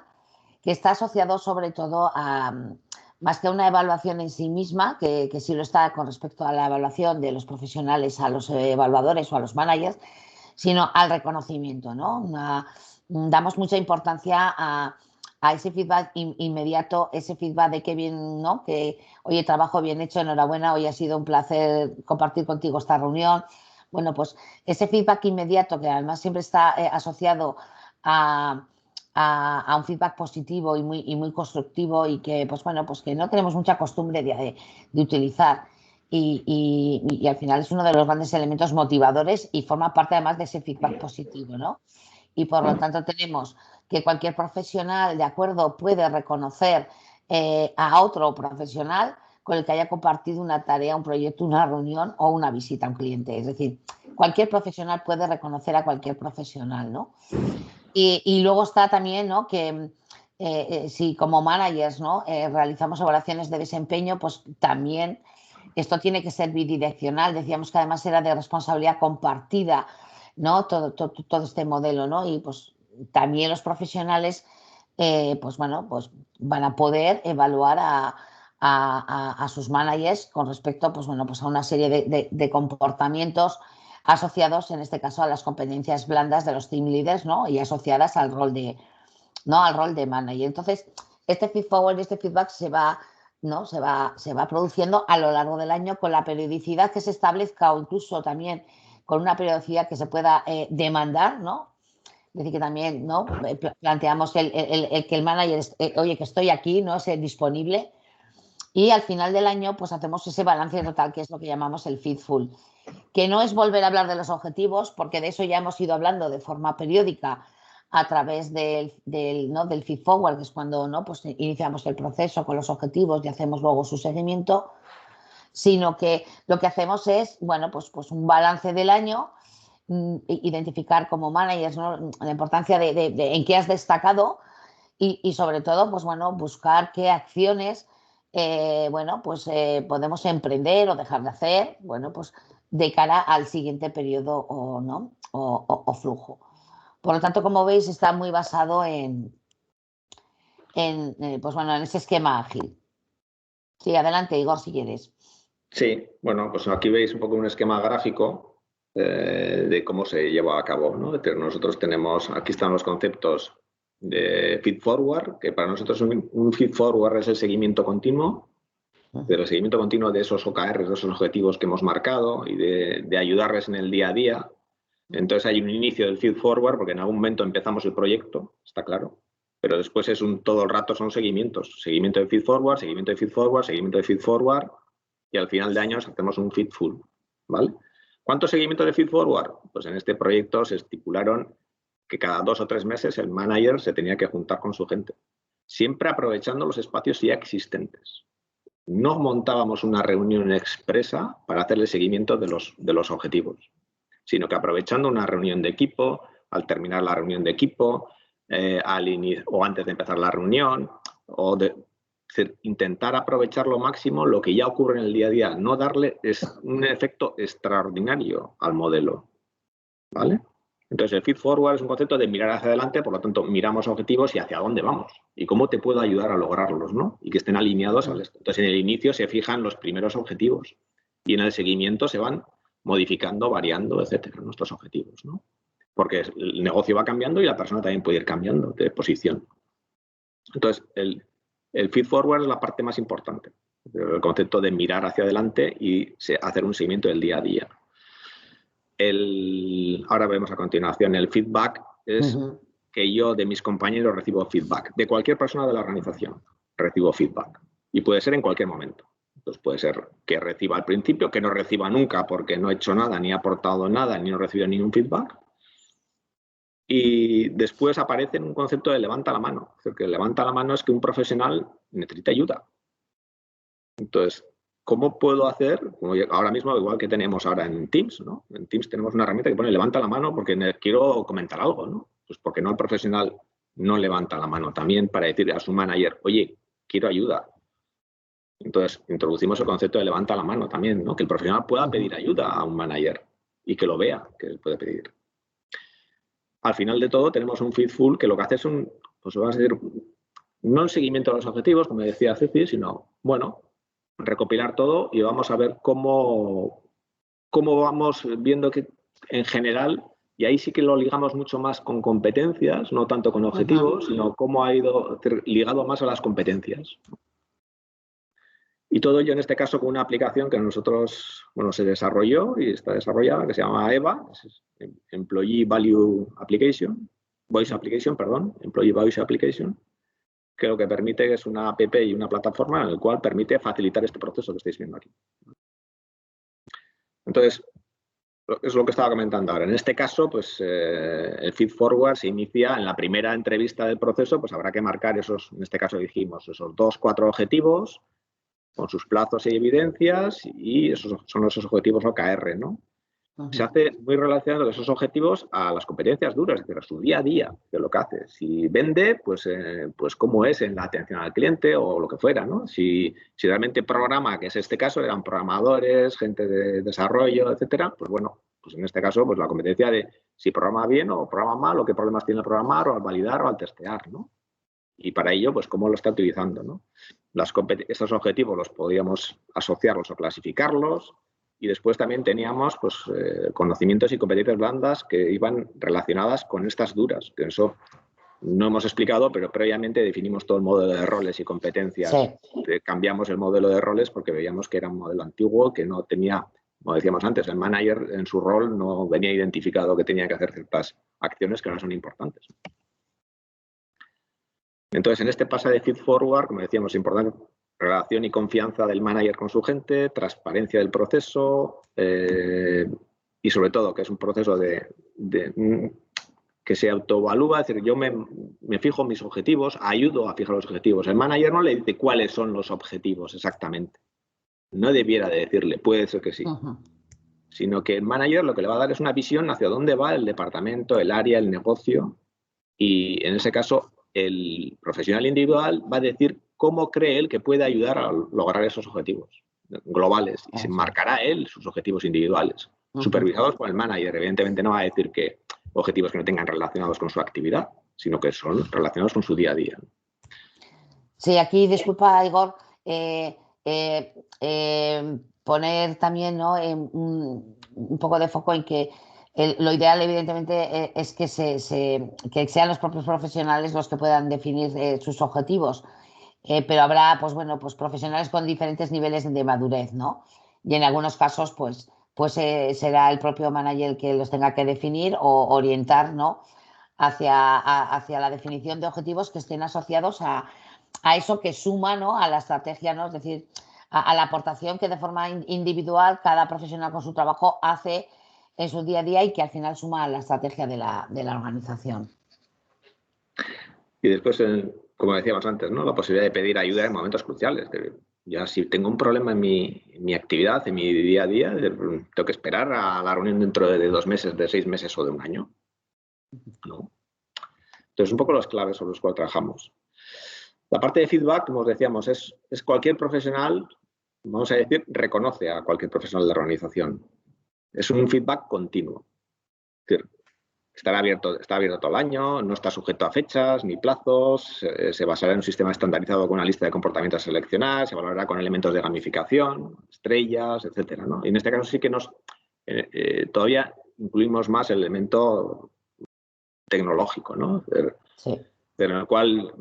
que está asociado sobre todo a, más que a una evaluación en sí misma, que sí lo está con respecto a la evaluación de los profesionales a los evaluadores o a los managers, sino al reconocimiento, ¿no? Damos mucha importancia a ese feedback inmediato, ese feedback de qué bien, ¿no? Que, oye, trabajo bien hecho, enhorabuena, hoy ha sido un placer compartir contigo esta reunión. Bueno, pues ese feedback inmediato, que además siempre está asociado a un feedback positivo y muy constructivo y que, pues bueno, pues que no tenemos mucha costumbre de utilizar. Y al final es uno de los grandes elementos motivadores y forma parte además de ese feedback positivo, ¿no? Y por lo tanto tenemos que cualquier profesional, de acuerdo, puede reconocer a otro profesional con el que haya compartido una tarea, un proyecto, una reunión o una visita a un cliente. Es decir, cualquier profesional puede reconocer a cualquier profesional, ¿no? Y luego está también, ¿no? Que si como managers, ¿no? Realizamos evaluaciones de desempeño, pues también esto tiene que ser bidireccional. Decíamos que además era de responsabilidad compartida, ¿no? Todo este modelo, ¿no? Y pues también los profesionales, pues bueno, pues van a poder evaluar a sus managers con respecto, pues bueno, pues a una serie de comportamientos asociados, en este caso, a las competencias blandas de los team leaders, ¿no? Y asociadas al rol de, ¿no? Al rol de manager. Entonces, este feed forward y este feedback se va, ¿no? se va produciendo a lo largo del año con la periodicidad que se establezca o incluso también con una periodicidad que se pueda demandar, ¿no? Es decir, que también, ¿no? Planteamos que el manager, oye, que estoy aquí, ¿no? Es disponible. Y al final del año, pues hacemos ese balance total, que es lo que llamamos el feedful, que no es volver a hablar de los objetivos, porque de eso ya hemos ido hablando de forma periódica a través ¿no? del feed forward, que es cuando, ¿no? Pues iniciamos el proceso con los objetivos y hacemos luego su seguimiento, sino que lo que hacemos es, bueno, pues un balance del año, identificar como managers, ¿no? La importancia de en qué has destacado y sobre todo, pues bueno, buscar qué acciones bueno, pues podemos emprender o dejar de hacer, bueno, pues de cara al siguiente periodo o, ¿no? o flujo. Por lo tanto, como veis, está muy basado pues bueno, en ese esquema ágil. Sí, adelante, Igor, si quieres. Sí, bueno, pues aquí veis un poco un esquema gráfico de cómo se lleva a cabo, ¿no? Es decir, nosotros tenemos, aquí están los conceptos de feed forward, que para nosotros un feed forward es el seguimiento continuo, pero el seguimiento continuo de esos OKRs, de esos objetivos que hemos marcado y de ayudarles en el día a día. Entonces hay un inicio del feed forward porque en algún momento empezamos el proyecto, está claro, pero después es todo el rato son seguimientos, seguimiento de feed forward, seguimiento de feed forward, seguimiento de feed forward y al final de año hacemos un feed full, ¿vale? ¿Cuántos seguimientos de feed forward? Pues en este proyecto se estipularon que cada 2 o 3 meses el manager se tenía que juntar con su gente, siempre aprovechando los espacios ya existentes. No montábamos una reunión expresa para hacer el seguimiento de los objetivos, sino que aprovechando una reunión de equipo, al terminar la reunión de equipo, o antes de empezar la reunión, intentar aprovechar lo máximo lo que ya ocurre en el día a día, no darle un efecto extraordinario al modelo, ¿vale? Entonces el feed forward es un concepto de mirar hacia adelante, por lo tanto miramos objetivos y hacia dónde vamos y cómo te puedo ayudar a lograrlos, ¿no? Y que estén alineados al esto. Entonces en el inicio se fijan los primeros objetivos y en el seguimiento se van modificando, variando, etcétera, nuestros objetivos, ¿no? Porque el negocio va cambiando y la persona también puede ir cambiando de posición. Entonces, el feed forward es la parte más importante, el concepto de mirar hacia adelante y hacer un seguimiento del día a día. Ahora vemos a continuación, el feedback es que yo de mis compañeros recibo feedback, de cualquier persona de la organización recibo feedback y puede ser en cualquier momento. Entonces puede ser que reciba al principio, que no reciba nunca porque no he hecho nada, ni he aportado nada, ni no he recibido ningún feedback. Y después aparece un concepto de levanta la mano. Es decir, que levanta la mano es que un profesional necesita ayuda. Entonces, ¿cómo puedo hacer? Como ahora mismo, igual que tenemos ahora en Teams, ¿no? En Teams tenemos una herramienta que pone levanta la mano porque quiero comentar algo, ¿no? Pues porque no el profesional no levanta la mano también para decirle a su manager, oye, quiero ayuda. Entonces, introducimos el concepto de levanta la mano también, ¿no? Que el profesional pueda pedir ayuda a un manager y que lo vea que él puede pedir. Al final de todo, tenemos un feedful que lo que hace es pues vamos a decir, no el seguimiento de los objetivos, como decía Ceci, sino, bueno, recopilar todo y vamos a ver cómo vamos viendo que en general, y ahí sí que lo ligamos mucho más con competencias, no tanto con objetivos, sino cómo ha ido ligado más a las competencias. Y todo ello en este caso con una aplicación que nosotros, bueno, se desarrolló y está desarrollada, que se llama EVA, Employee Value Application, Voice Application, perdón, Employee Voice Application, que lo que permite es una app y una plataforma en la cual permite facilitar este proceso que estáis viendo aquí. Entonces, es lo que estaba comentando ahora. En este caso, pues el feed forward se inicia en la primera entrevista del proceso, pues habrá que marcar esos, en este caso dijimos, esos 2-4 objetivos, con sus plazos y evidencias, y esos son esos objetivos OKR, ¿no? Se hace muy relacionado esos objetivos a las competencias duras, es decir, a su día a día, de lo que hace. Si vende, pues cómo es en la atención al cliente o lo que fuera, ¿no? Si realmente programa, que es este caso, eran programadores, gente de desarrollo, etcétera, pues bueno, pues en este caso, pues la competencia de si programa bien o programa mal, o qué problemas tiene al programar, o al validar, o al testear, ¿no? Y para ello, pues cómo lo está utilizando, ¿no? Estos objetivos los podíamos asociarlos o clasificarlos y después también teníamos pues, conocimientos y competencias blandas que iban relacionadas con estas duras, que eso no hemos explicado, pero previamente definimos todo el modelo de roles y competencias. Sí. Cambiamos el modelo de roles porque veíamos que era un modelo antiguo que no tenía, como decíamos antes, el manager en su rol no venía identificado que tenía que hacer ciertas acciones que no son importantes. Entonces, en este pase de feed forward, como decíamos, importante relación y confianza del manager con su gente, transparencia del proceso y sobre todo que es un proceso que se autoevalúa, es decir, yo me fijo mis objetivos, ayudo a fijar los objetivos. El manager no le dice cuáles son los objetivos exactamente. No debiera de decirle, puede ser que sí. Sino que el manager lo que le va a dar es una visión hacia dónde va el departamento, el área, el negocio y en ese caso el profesional individual va a decir cómo cree él que puede ayudar a lograr esos objetivos globales y se marcará él sus objetivos individuales, supervisados por el manager. Evidentemente no va a decir que objetivos que no tengan relacionados con su actividad, sino que son relacionados con su día a día. Sí, aquí, disculpa, Igor, poner también, ¿no? Un poco de foco en que lo ideal, evidentemente, es que sean los propios profesionales los que puedan definir sus objetivos. Pero habrá, pues bueno, pues profesionales con diferentes niveles de madurez, ¿no? Y en algunos casos, pues será el propio manager el que los tenga que definir o orientar, ¿no? Hacia la definición de objetivos que estén asociados a eso que suma, ¿no? A la estrategia, ¿no? Es decir, a la aportación que de forma individual cada profesional con su trabajo hace en su día a día y que al final suma a la estrategia de la organización. Y después, como decíamos antes, ¿no? La posibilidad de pedir ayuda en momentos cruciales. Ya si tengo un problema en mi actividad, en mi día a día, tengo que esperar a la reunión dentro de 2 meses, de 6 meses o de 1 año. ¿No? Entonces, un poco las claves sobre las cuales trabajamos. La parte de feedback, como os decíamos, es cualquier profesional, vamos a decir, reconoce a cualquier profesional de la organización. Es un feedback continuo. Es decir, está abierto todo el año, no está sujeto a fechas ni plazos, se basará en un sistema estandarizado con una lista de comportamientos a seleccionar, se valorará con elementos de gamificación, estrellas, etcétera, ¿no? Y en este caso sí que todavía incluimos más el elemento tecnológico, ¿no? Sí. en el cual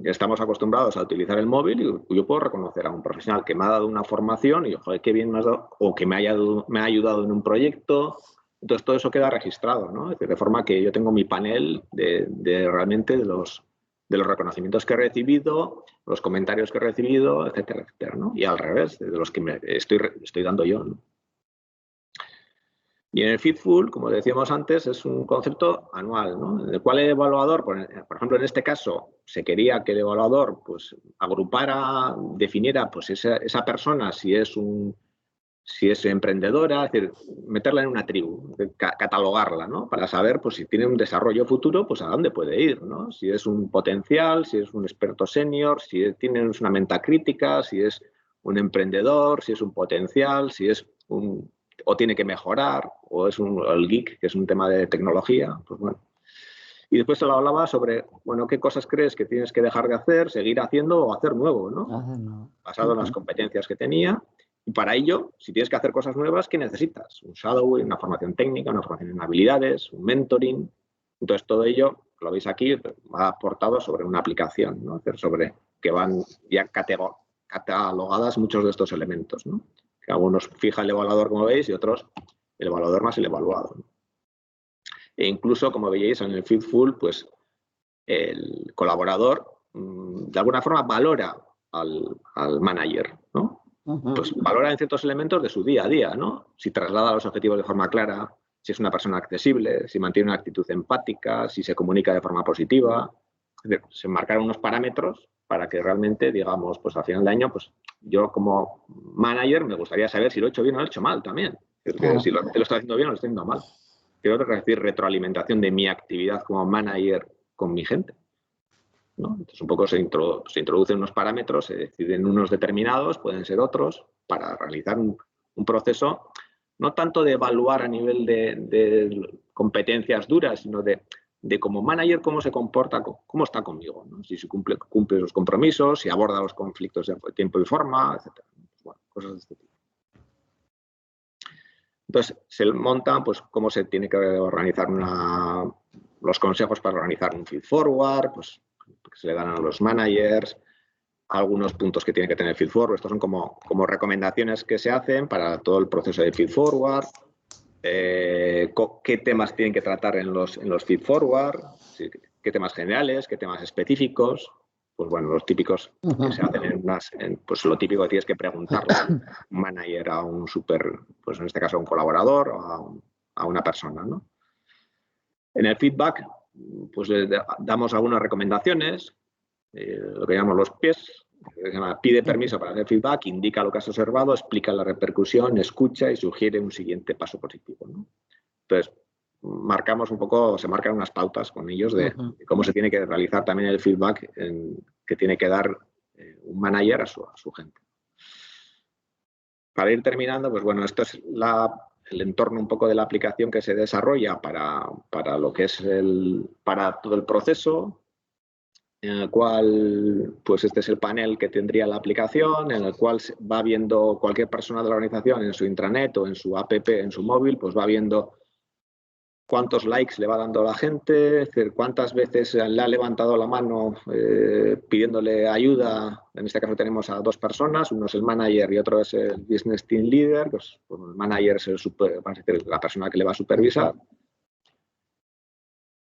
estamos acostumbrados a utilizar el móvil y yo puedo reconocer a un profesional que me ha dado una formación y, joder, qué bien me has dado, o que me ha ayudado en un proyecto. Entonces, todo eso queda registrado, ¿no? Es decir, de forma que yo tengo mi panel realmente de los reconocimientos que he recibido, los comentarios que he recibido, etcétera, etcétera, ¿no? Y al revés, de los que me estoy dando yo, ¿no? Y en el Fitful, como decíamos antes, es un concepto anual, ¿no? En el cual el evaluador, por ejemplo, en este caso, se quería que el evaluador pues, agrupara, definiera pues, esa persona si es emprendedora, es decir, meterla en una tribu, catalogarla, ¿no? Para saber pues, si tiene un desarrollo futuro, pues a dónde puede ir, ¿no? Si es un potencial, si es un experto senior, si tiene una mente crítica, si es un emprendedor, si es un potencial, si es o tiene que mejorar, o es el geek, que es un tema de tecnología, pues bueno. Y después se lo hablaba sobre, bueno, qué cosas crees que tienes que dejar de hacer, seguir haciendo o hacer nuevo, ¿no? Basado en las competencias que tenía. Y para ello, si tienes que hacer cosas nuevas, ¿qué necesitas? Un shadowing, una formación técnica, una formación en habilidades, un mentoring. Entonces, todo ello, lo veis aquí, va aportado sobre una aplicación, ¿no? Sobre que van ya catalogadas muchos de estos elementos, ¿no? Que algunos fija el evaluador, como veis, y otros el evaluador más el evaluado, ¿no? E incluso, como veis en el Fitful, pues el colaborador de alguna forma valora al manager, ¿no? Pues valora en ciertos elementos de su día a día, ¿no? Si traslada los objetivos de forma clara, si es una persona accesible, si mantiene una actitud empática, si se comunica de forma positiva. Es decir, se marcaron unos parámetros para que realmente, digamos, pues al final de año, pues yo como manager me gustaría saber si lo he hecho bien o lo he hecho mal también. Claro. Si lo estoy haciendo bien o lo estoy haciendo mal. Quiero recibir retroalimentación de mi actividad como manager con mi gente, ¿no? Entonces, un poco se introducen unos parámetros, se deciden unos determinados, pueden ser otros, para realizar un proceso, no tanto de evaluar a nivel de competencias duras, sino de como manager cómo se comporta, cómo está conmigo, ¿no? Si se cumple los compromisos, si aborda los conflictos de tiempo y forma, etc. Bueno, cosas de este tipo. Entonces, se monta pues, cómo se tiene que organizar los consejos para organizar un feed forward, pues que se le dan a los managers, algunos puntos que tiene que tener el feed forward. Estos son como recomendaciones que se hacen para todo el proceso de feed forward, qué temas tienen que tratar en los feed forward, qué temas generales, qué temas específicos. Pues bueno, los típicos que se hacen pues lo típico que tienes que preguntarle a un manager, a un pues en este caso a un colaborador o a una persona, ¿no? En el feedback, pues le damos algunas recomendaciones, lo que llamamos los PIEs, que se llama pide permiso para hacer feedback, indica lo que has observado, explica la repercusión, escucha y sugiere un siguiente paso positivo, ¿no? Entonces, se marcan unas pautas con ellos de cómo se tiene que realizar también el feedback que tiene que dar un manager a su gente. Para ir terminando, pues bueno, esto es el entorno un poco de la aplicación que se desarrolla para lo que es para todo el proceso, en el cual, pues este es el panel que tendría la aplicación, en el cual va viendo cualquier persona de la organización en su intranet o en su app, en su móvil, pues va viendo cuántos likes le va dando la gente, es decir, cuántas veces le ha levantado la mano pidiéndole ayuda. En este caso tenemos a dos personas, uno es el manager y otro es el business team leader. Pues el manager es la persona que le va a supervisar.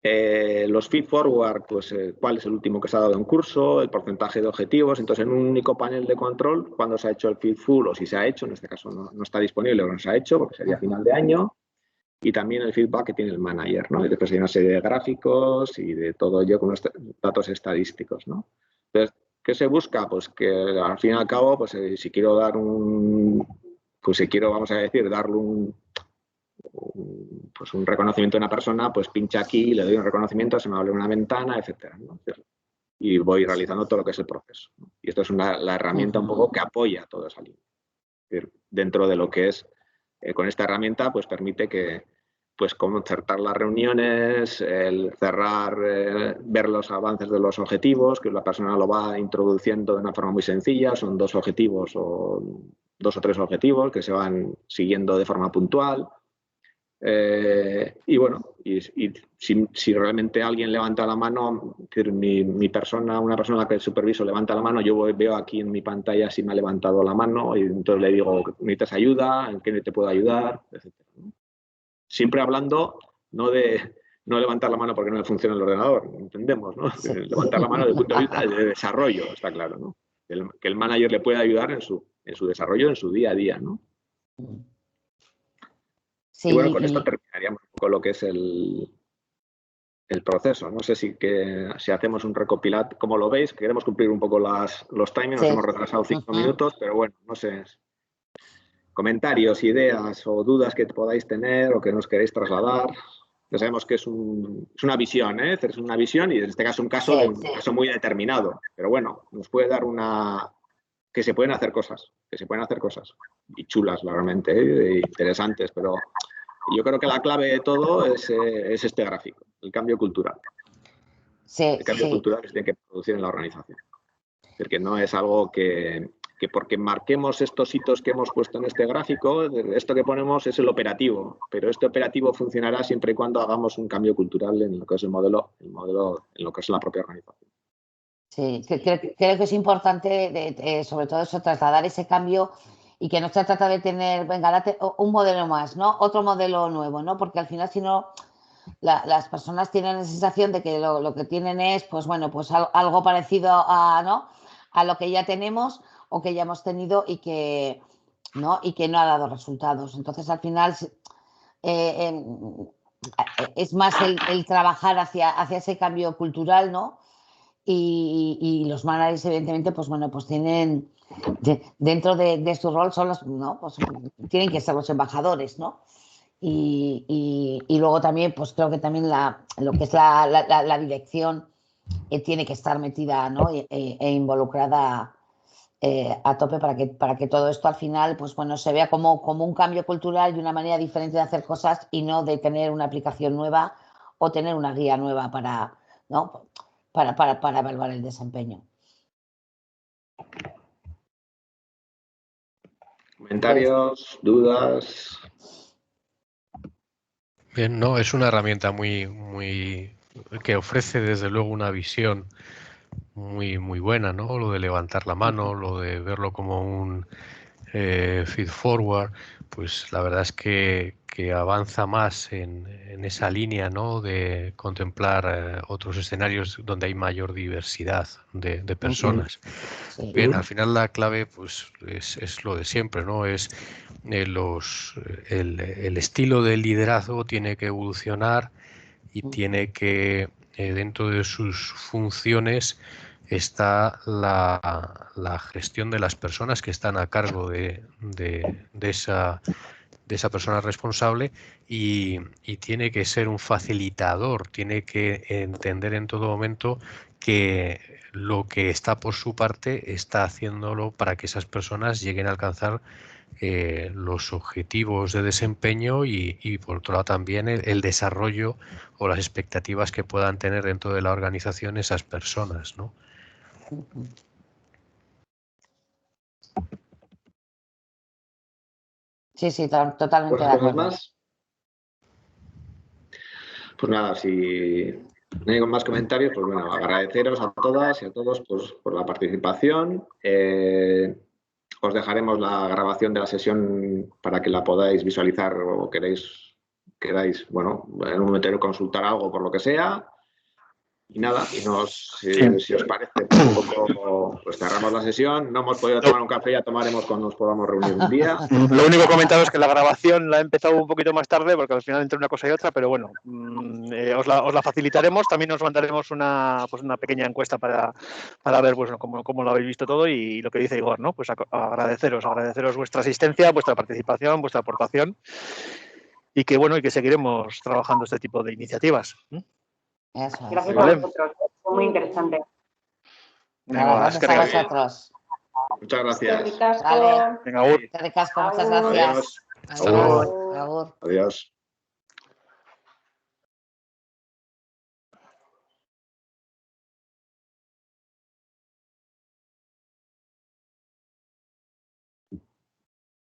Los feed forward, pues cuál es el último que se ha dado en curso, el porcentaje de objetivos. Entonces, en un único panel de control, cuando se ha hecho el feed full o si se ha hecho, en este caso no está disponible o no se ha hecho porque sería final de año. Y también el feedback que tiene el manager, ¿no? Y después hay una serie de gráficos y de todo ello con los datos estadísticos, ¿no? Entonces, ¿qué se busca? Pues que al fin y al cabo, pues si quiero dar vamos a decir, darle un reconocimiento a una persona, pues pincha aquí, le doy un reconocimiento, se me abre una ventana, etcétera, ¿no? Y voy realizando todo lo que es el proceso, ¿no? Y esto es la herramienta un poco que apoya toda esa línea. Es decir, dentro de lo que es con esta herramienta, pues permite que concertar las reuniones, el cerrar, ver los avances de los objetivos, que la persona lo va introduciendo de una forma muy sencilla, son 2 objetivos o 2 o 3 objetivos que se van siguiendo de forma puntual. Y bueno, si realmente alguien levanta la mano, mi persona, una persona a la que superviso levanta la mano, yo veo aquí en mi pantalla si me ha levantado la mano y entonces le digo, ¿necesitas ayuda? ¿En qué te puedo ayudar? Etcétera. Siempre hablando no levantar la mano porque no le funciona el ordenador, entendemos, ¿no? Sí. Levantar la mano desde el punto de vista de desarrollo, está claro, ¿no? Que el manager le pueda ayudar en su desarrollo, en su día a día, ¿no? Sí, y bueno, con esto terminaríamos un poco lo que es el proceso. No sé si hacemos un recopilado, como lo veis, queremos cumplir un poco los timings, nos hemos retrasado 5 minutos, pero bueno, no sé, comentarios, ideas o dudas que podáis tener o que nos queréis trasladar. Ya sabemos que es una visión, ¿eh? Es una visión y en este caso un caso muy determinado, pero bueno, nos puede dar que se pueden hacer cosas, y chulas realmente, interesantes, pero yo creo que la clave de todo es este gráfico, el cambio cultural. El cambio cultural que se tiene que producir en la organización. Porque no es algo que porque marquemos estos hitos que hemos puesto en este gráfico, esto que ponemos es el operativo, pero este operativo funcionará siempre y cuando hagamos un cambio cultural en lo que es el modelo en lo que es la propia organización. Sí, creo que es importante, sobre todo eso, trasladar ese cambio y que no se trata de tener, venga, date un modelo más, ¿no? Otro modelo nuevo, ¿no? Porque al final, si no, las personas tienen la sensación de que lo que tienen es, pues bueno, pues algo parecido a lo que ya tenemos o que ya hemos tenido y que no ha dado resultados. Entonces, al final, es más el trabajar hacia ese cambio cultural, ¿no? Y los managers, evidentemente, pues bueno, pues tienen, dentro de su rol, son los, ¿no? Pues tienen que ser los embajadores, ¿no? Y luego también, pues creo que también lo que es la dirección tiene que estar metida, ¿no? e involucrada a tope para que todo esto al final, pues bueno, se vea como un cambio cultural y una manera diferente de hacer cosas y no de tener una aplicación nueva o tener una guía nueva para, ¿no? para evaluar el desempeño. ¿Comentarios, dudas? Bien, no, es una herramienta muy que ofrece desde luego una visión muy buena, ¿no? Lo de levantar la mano, lo de verlo como un feed forward, pues la verdad es que avanza más en esa línea, ¿no? De contemplar otros escenarios donde hay mayor diversidad de personas. Sí. Bien, al final la clave pues es lo de siempre, ¿no? Es el estilo de liderazgo tiene que evolucionar y tiene que, dentro de sus funciones, está la gestión de las personas que están a cargo de esa persona responsable y tiene que ser un facilitador, tiene que entender en todo momento que lo que está por su parte está haciéndolo para que esas personas lleguen a alcanzar los objetivos de desempeño y por otro lado también el desarrollo o las expectativas que puedan tener dentro de la organización esas personas, ¿no? Sí, totalmente de acuerdo. Más? Pues nada, si no hay más comentarios, pues bueno, agradeceros a todas y a todos pues, por la participación. Os dejaremos la grabación de la sesión para que la podáis visualizar o queráis, bueno, en un momento consultar algo por lo que sea. Y nada, si os parece, pues un poco pues cerramos la sesión. No hemos podido tomar un café, ya tomaremos cuando nos podamos reunir un día. Lo único comentado es que la grabación la he empezado un poquito más tarde porque al final entre una cosa y otra, pero bueno, os la facilitaremos. También os mandaremos una pequeña encuesta para ver pues, cómo lo habéis visto todo y lo que dice Igor, ¿no? Pues agradeceros vuestra asistencia, vuestra participación, vuestra aportación y que bueno, y que seguiremos trabajando este tipo de iniciativas. Eso, gracias ¿vale? a vosotros, fue muy interesante. Gracias a vosotros. Muchas gracias. Vale. Venga, Agur. Muchas gracias. Adiós. Adiós. Adiós.